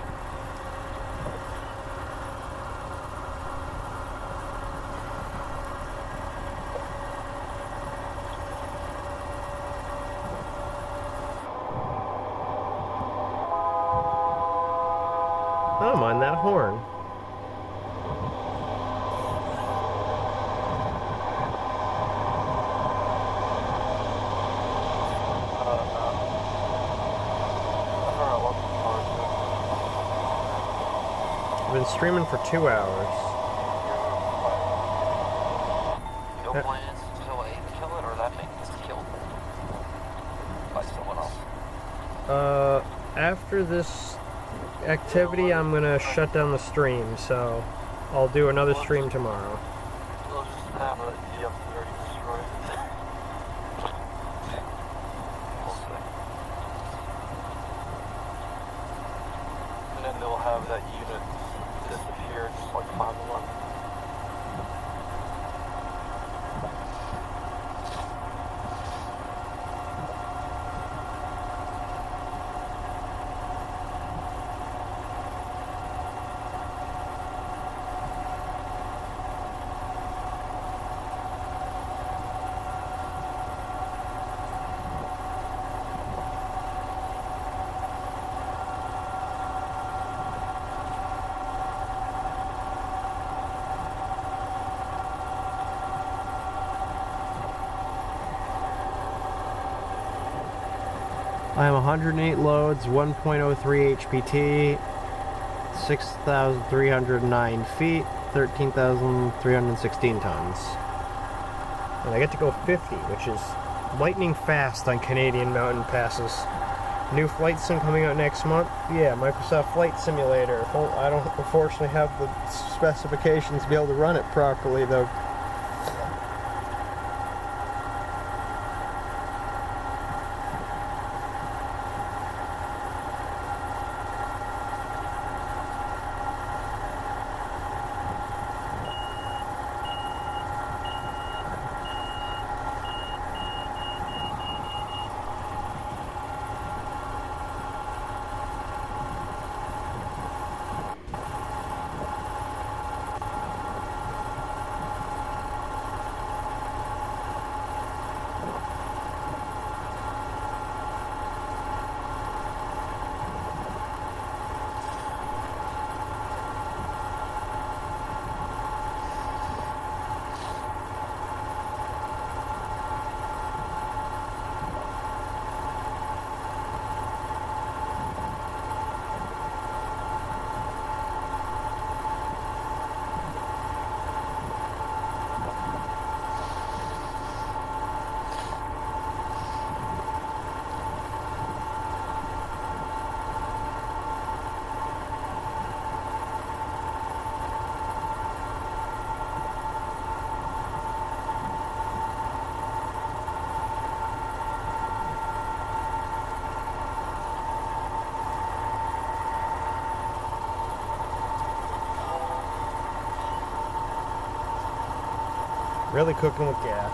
I don't mind that horn. I've been streaming for 2 hours. No plans until I kill it, or that thing is killed by someone else. After this activity, I'm gonna shut down the stream, so I'll do another stream tomorrow. They'll just have a EF30 destroyed. We'll see. And then they'll have that unit disappear just like 511. I am 108 loads, 1.03 HPT, 6,309 feet, 13,316 tons. And I get to go 50, which is lightning fast on Canadian mountain passes. New flight sim coming out next month? Yeah, Microsoft Flight Simulator. I don't unfortunately have the specifications to be able to run it properly, though. Really cooking with gas.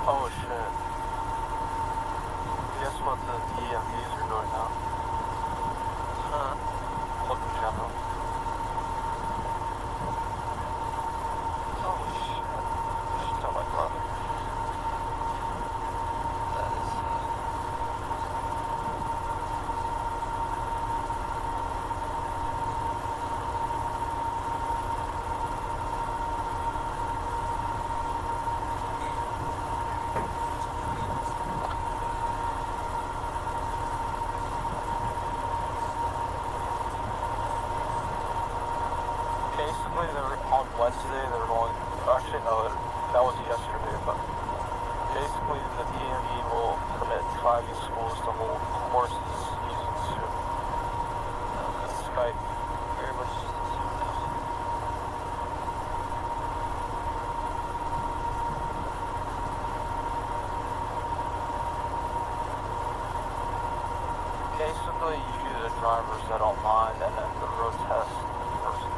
Oh shit. Guess what the EMPs are doing now? Huh? Look in general. Oh shit. You should tell my brother. That is, basically, on Wednesday, they were going, actually no, that was yesterday, but basically the DMV will permit driving schools to hold courses using Zoom. Skype. very much just assume now. Basically, you do the drivers that don't mind, and then the road test person.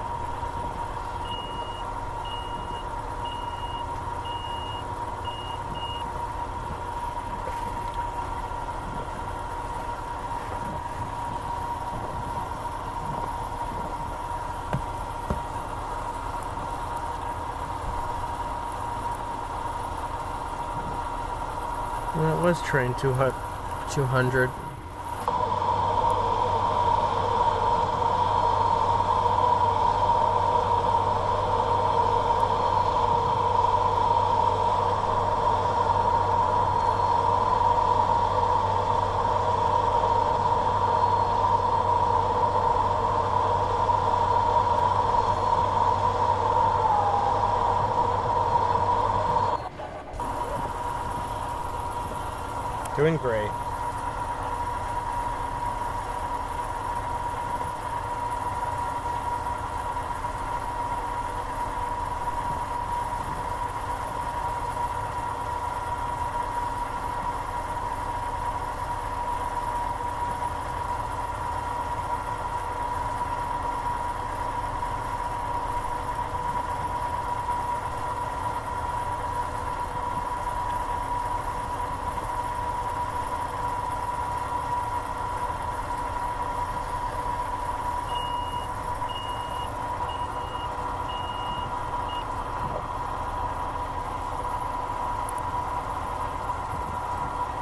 Well, it was train 200. Doing great.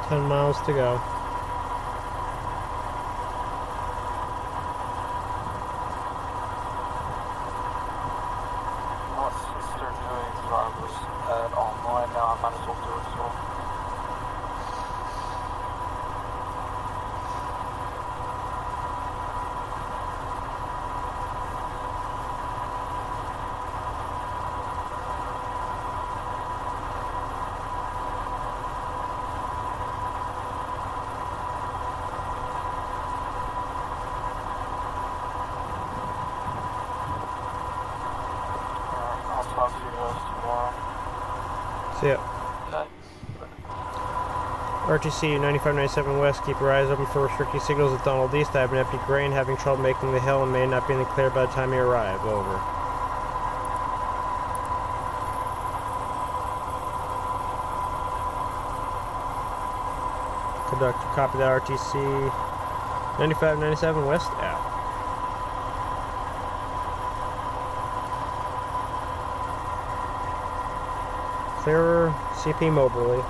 Ten miles to go. Since they're doing drivers online now, I might as well do it as well. I'll talk to you guys tomorrow. See ya. Nice. RTC 9597 West, keep your eyes open for restricted signals at Donald East. I have an empty grain, having trouble making the hill and may not be in the clear by the time you arrive. Over. Conductor, copy that. RTC 9597 West, out. Clearer, CP Moberly.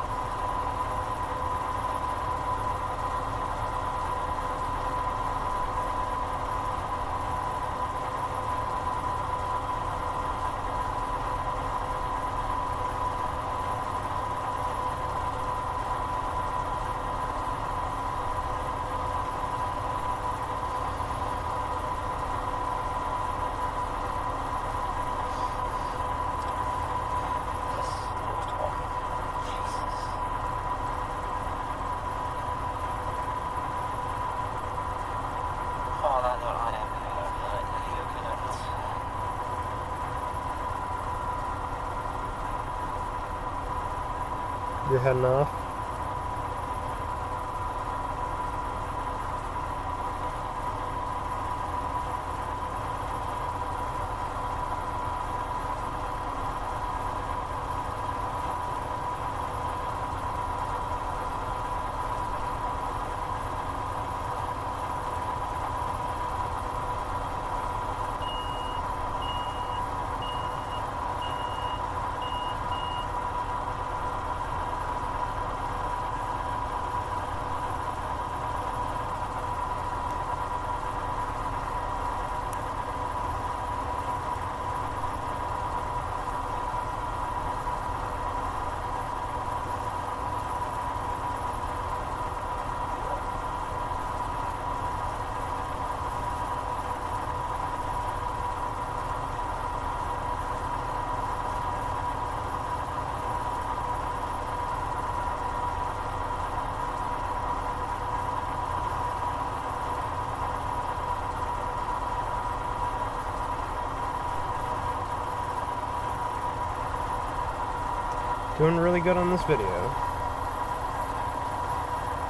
On that note, I am video connect. You're heading off. Doing really good on this video.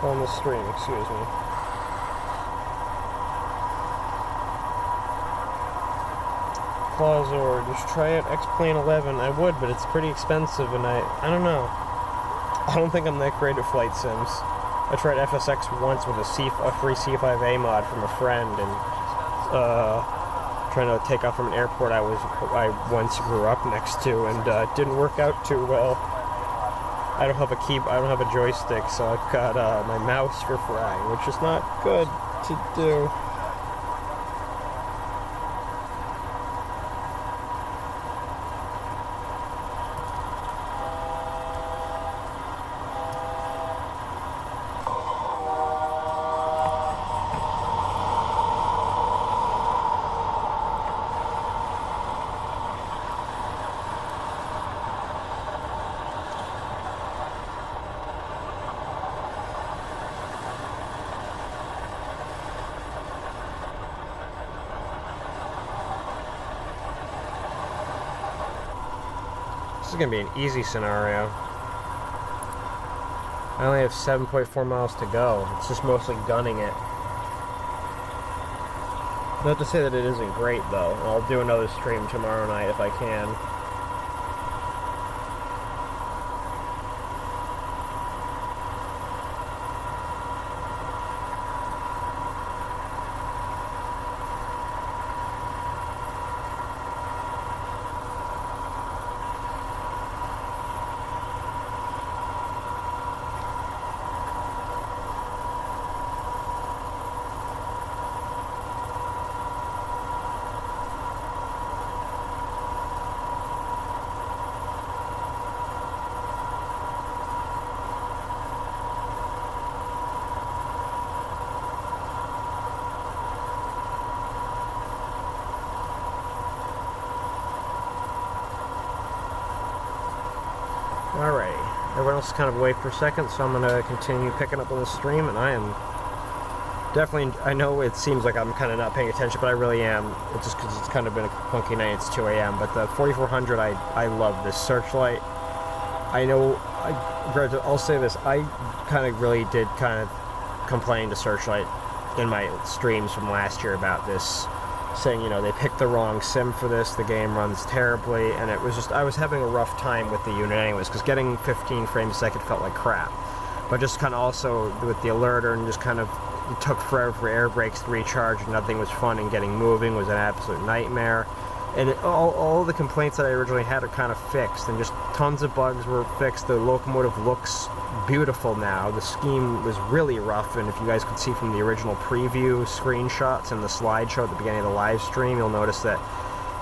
On this stream, excuse me. Clawzor, just try out X-Plane 11. I would, but it's pretty expensive, and I don't know. I don't think I'm that great at flight sims. I tried FSX once with a free C5A mod from a friend, and trying to take off from an airport I once grew up next to, and it didn't work out too well. I don't have a joystick, so I've got my mouse for flying, which is not good to do. This is going to be an easy scenario. I only have 7.4 miles to go. It's just mostly gunning it. Not to say that it isn't great, though. I'll do another stream tomorrow night if I can. Alright, everyone else is kind of away for a second, so I'm going to continue picking up on the stream, and I am definitely, I know it seems like I'm kind of not paying attention, but I really am, it's just because it's kind of been a funky night, it's 2 a.m., but the 4400, I love this Searchlight. I know, I'll say this, I kind of really did kind of complain to Searchlight in my streams from last year about this, saying, you know, they picked the wrong sim for this, the game runs terribly, and it was just, I was having a rough time with the unit anyways, because getting 15 frames a second felt like crap. But just kind of also with the alerter, and just kind of, it took forever for air brakes to recharge, and nothing was fun, and getting moving was an absolute nightmare. And all the complaints that I originally had are kind of fixed, and just tons of bugs were fixed. The locomotive looks beautiful now. The scheme was really rough, and if you guys could see from the original preview screenshots and the slideshow at the beginning of the live stream, you'll notice that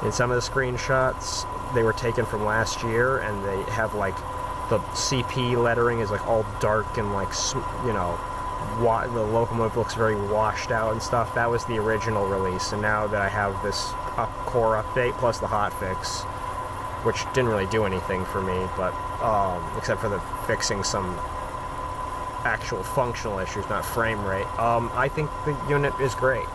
in some of the screenshots, they were taken from last year, and they have, like, the CP lettering is, like, all dark and, like, you know, the locomotive looks very washed out and stuff. That was the original release, and now that I have this core update plus the hotfix, which didn't really do anything for me, but except for the fixing some actual functional issues, not frame rate, I think the unit is great.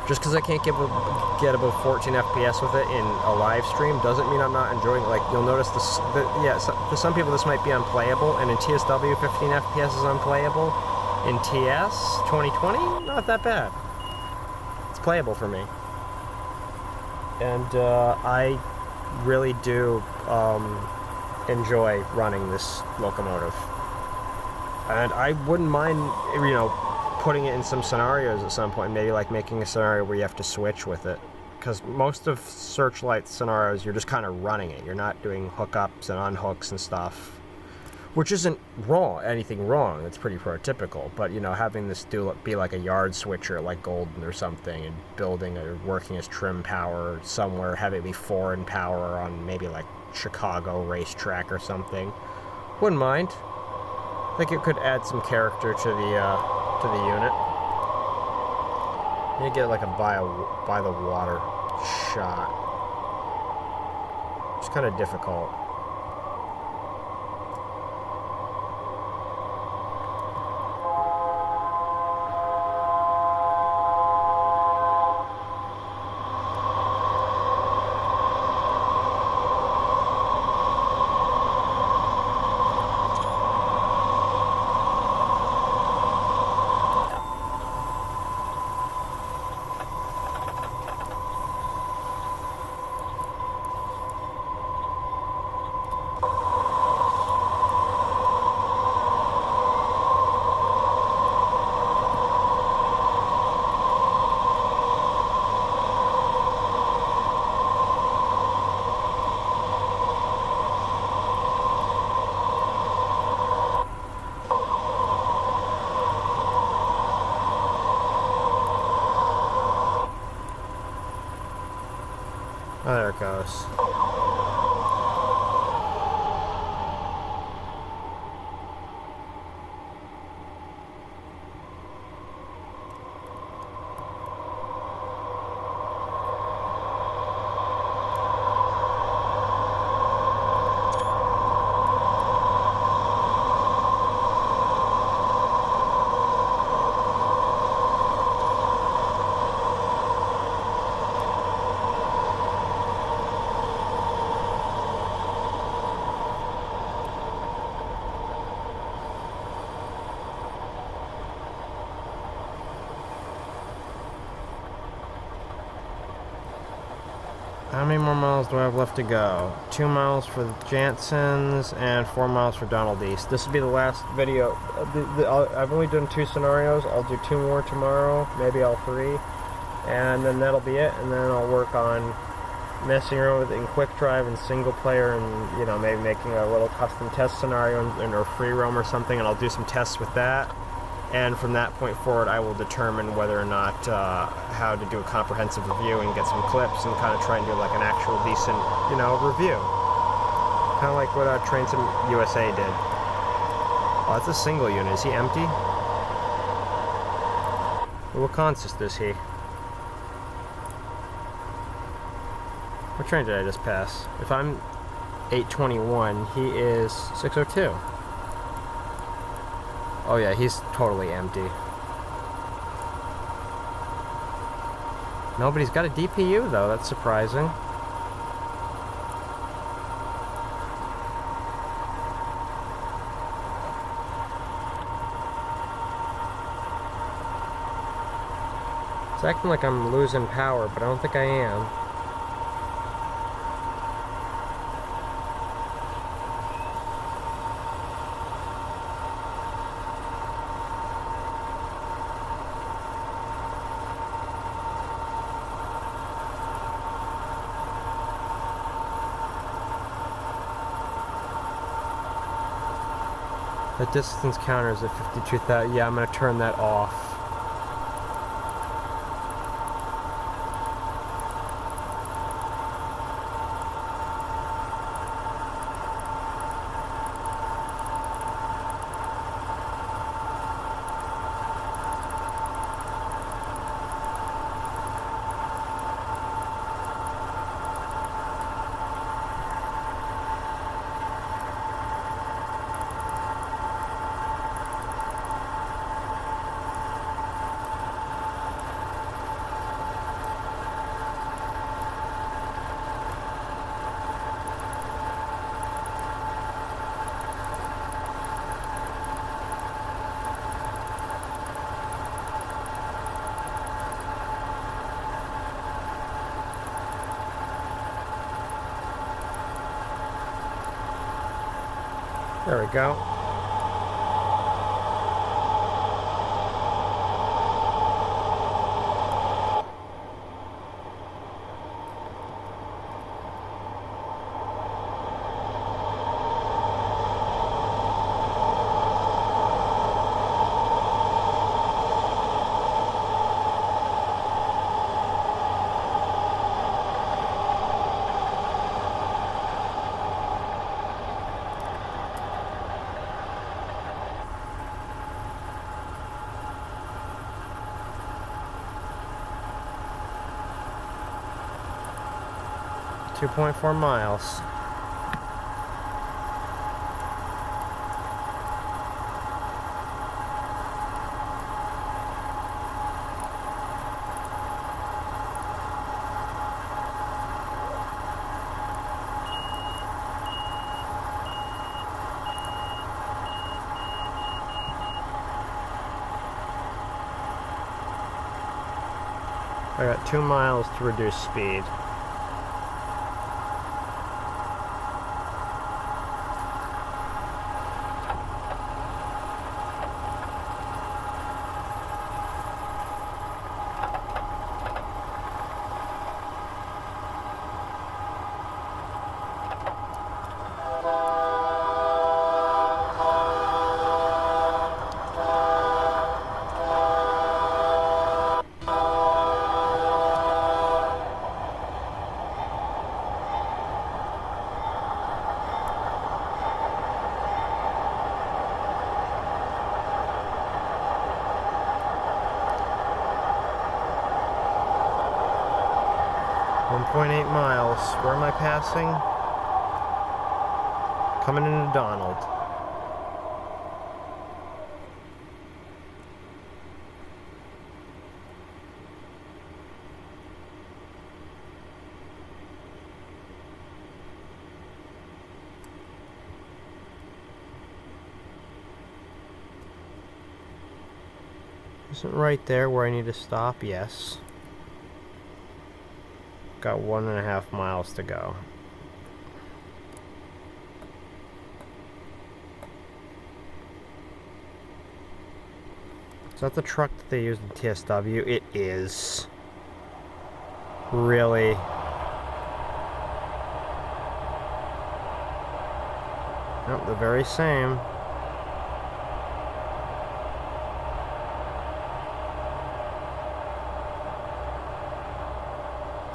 Just because I can't get above 14 FPS with it in a live stream doesn't mean I'm not enjoying it. Like, you'll notice for some people this might be unplayable, and in TSW 15 FPS is unplayable. In TS 2020, not that bad. It's playable for me. And I really do enjoy running this locomotive. And I wouldn't mind, you know, putting it in some scenarios at some point, maybe like making a scenario where you have to switch with it, because most of Searchlight scenarios you're just kind of running it, you're not doing hookups and unhooks and stuff, which isn't anything wrong, it's pretty prototypical, but you know, having this be like a yard switcher like Golden or something, and building or working as trim power somewhere, having it be foreign power on maybe like Chicago racetrack or something, wouldn't mind. I think it could add some character to the unit. You get like a by the water shot. It's kind of difficult. close. How many more miles do I have left to go? 2 miles for the Jansens and 4 miles for Donald East. This will be the last video. I've only done 2 scenarios. I'll do 2 more tomorrow, maybe all 3. And then that'll be it. And then I'll work on messing around with it in quick drive and single player, and, you know, maybe making a little custom test scenario or free roam or something, and I'll do some tests with that. And from that point forward, I will determine whether or not how to do a comprehensive review and get some clips and kind of try and do like an actual decent, you know, review. Kind of like what Train Sim USA did. Oh, that's a single unit. Is he empty? What consist is he? What train did I just pass? If I'm 821, he is 602. Oh yeah, he's totally empty. Nobody's got a DPU though, that's surprising. It's acting like I'm losing power, but I don't think I am. The distance counter is at 52,000. Yeah, I'm going to turn that off. There we go. .4 miles. I got 2 miles to reduce speed. 1.8 miles. Where am I passing? Coming into Donald. Isn't right there where I need to stop? Yes. Got 1.5 miles to go. Is that the truck that they used in TSW? It is. Really? Nope, the very same.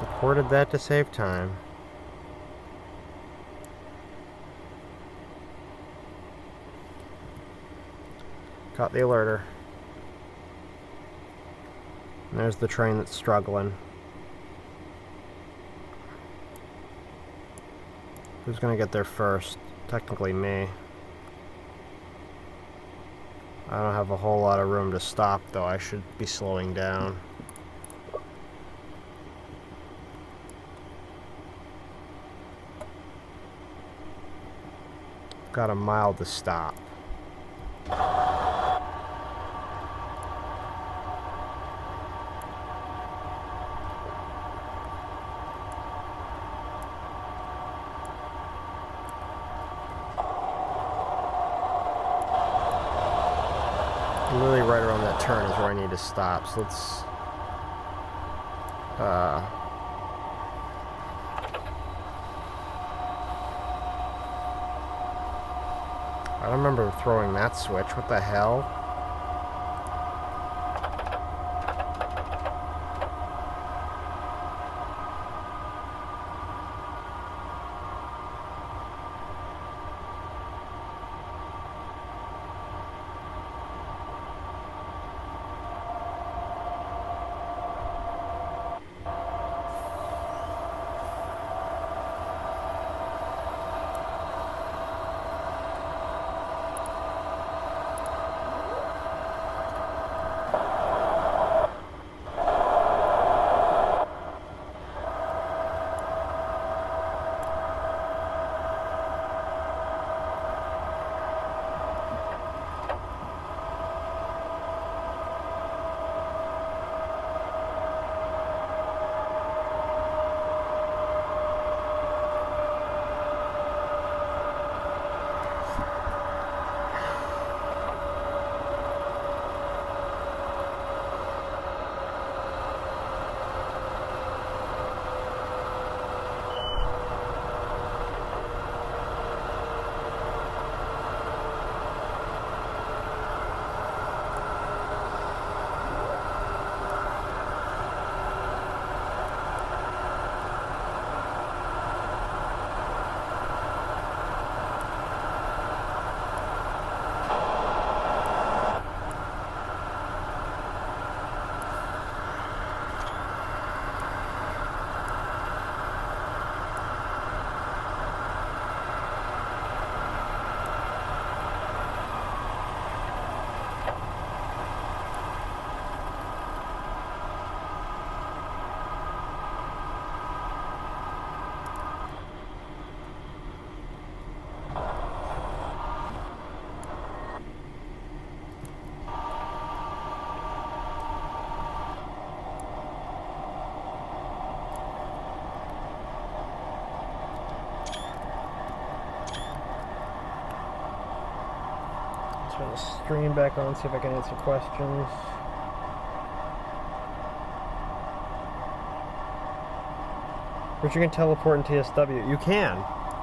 Reported that to save time. Got the alerter. And there's the train that's struggling. Who's gonna get there first? Technically me. I don't have a whole lot of room to stop though. I should be slowing down. Got a mile to stop. Literally right around that turn is where I need to stop. So let's I don't remember throwing that switch. What the hell? Turn the stream back on, see if I can answer questions. But you can teleport in TSW. You can.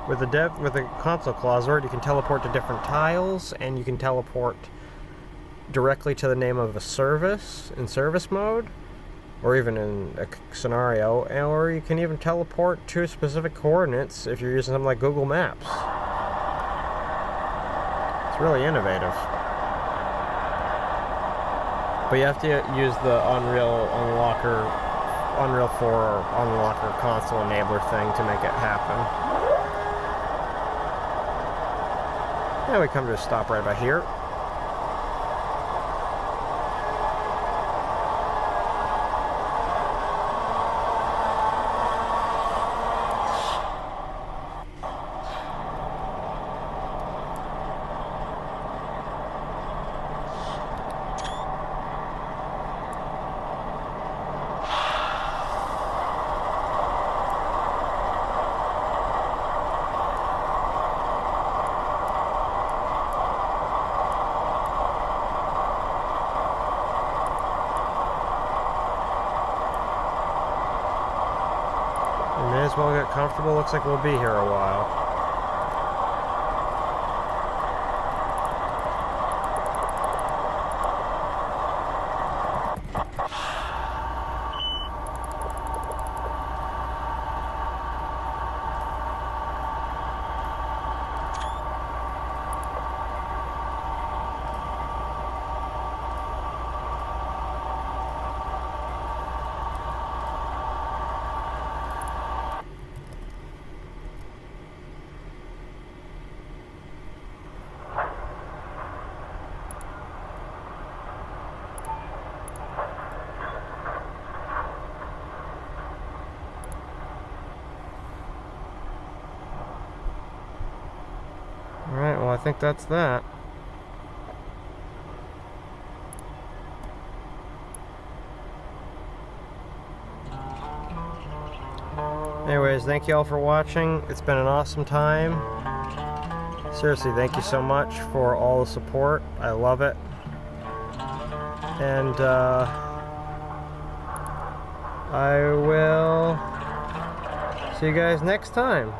With the console clause word, you can teleport to different tiles, and you can teleport directly to the name of a service in service mode, or even in a scenario, or you can even teleport to specific coordinates if you're using something like Google Maps. Really innovative. But you have to use the Unreal Unlocker Unreal 4 or Unlocker console enabler thing to make it happen. And we come to a stop right about here. May as well get comfortable. Looks like we'll be here a while. Alright, well I think that's that. Anyways, thank you all for watching. It's been an awesome time. Seriously, thank you so much for all the support. I love it. And I will see you guys next time.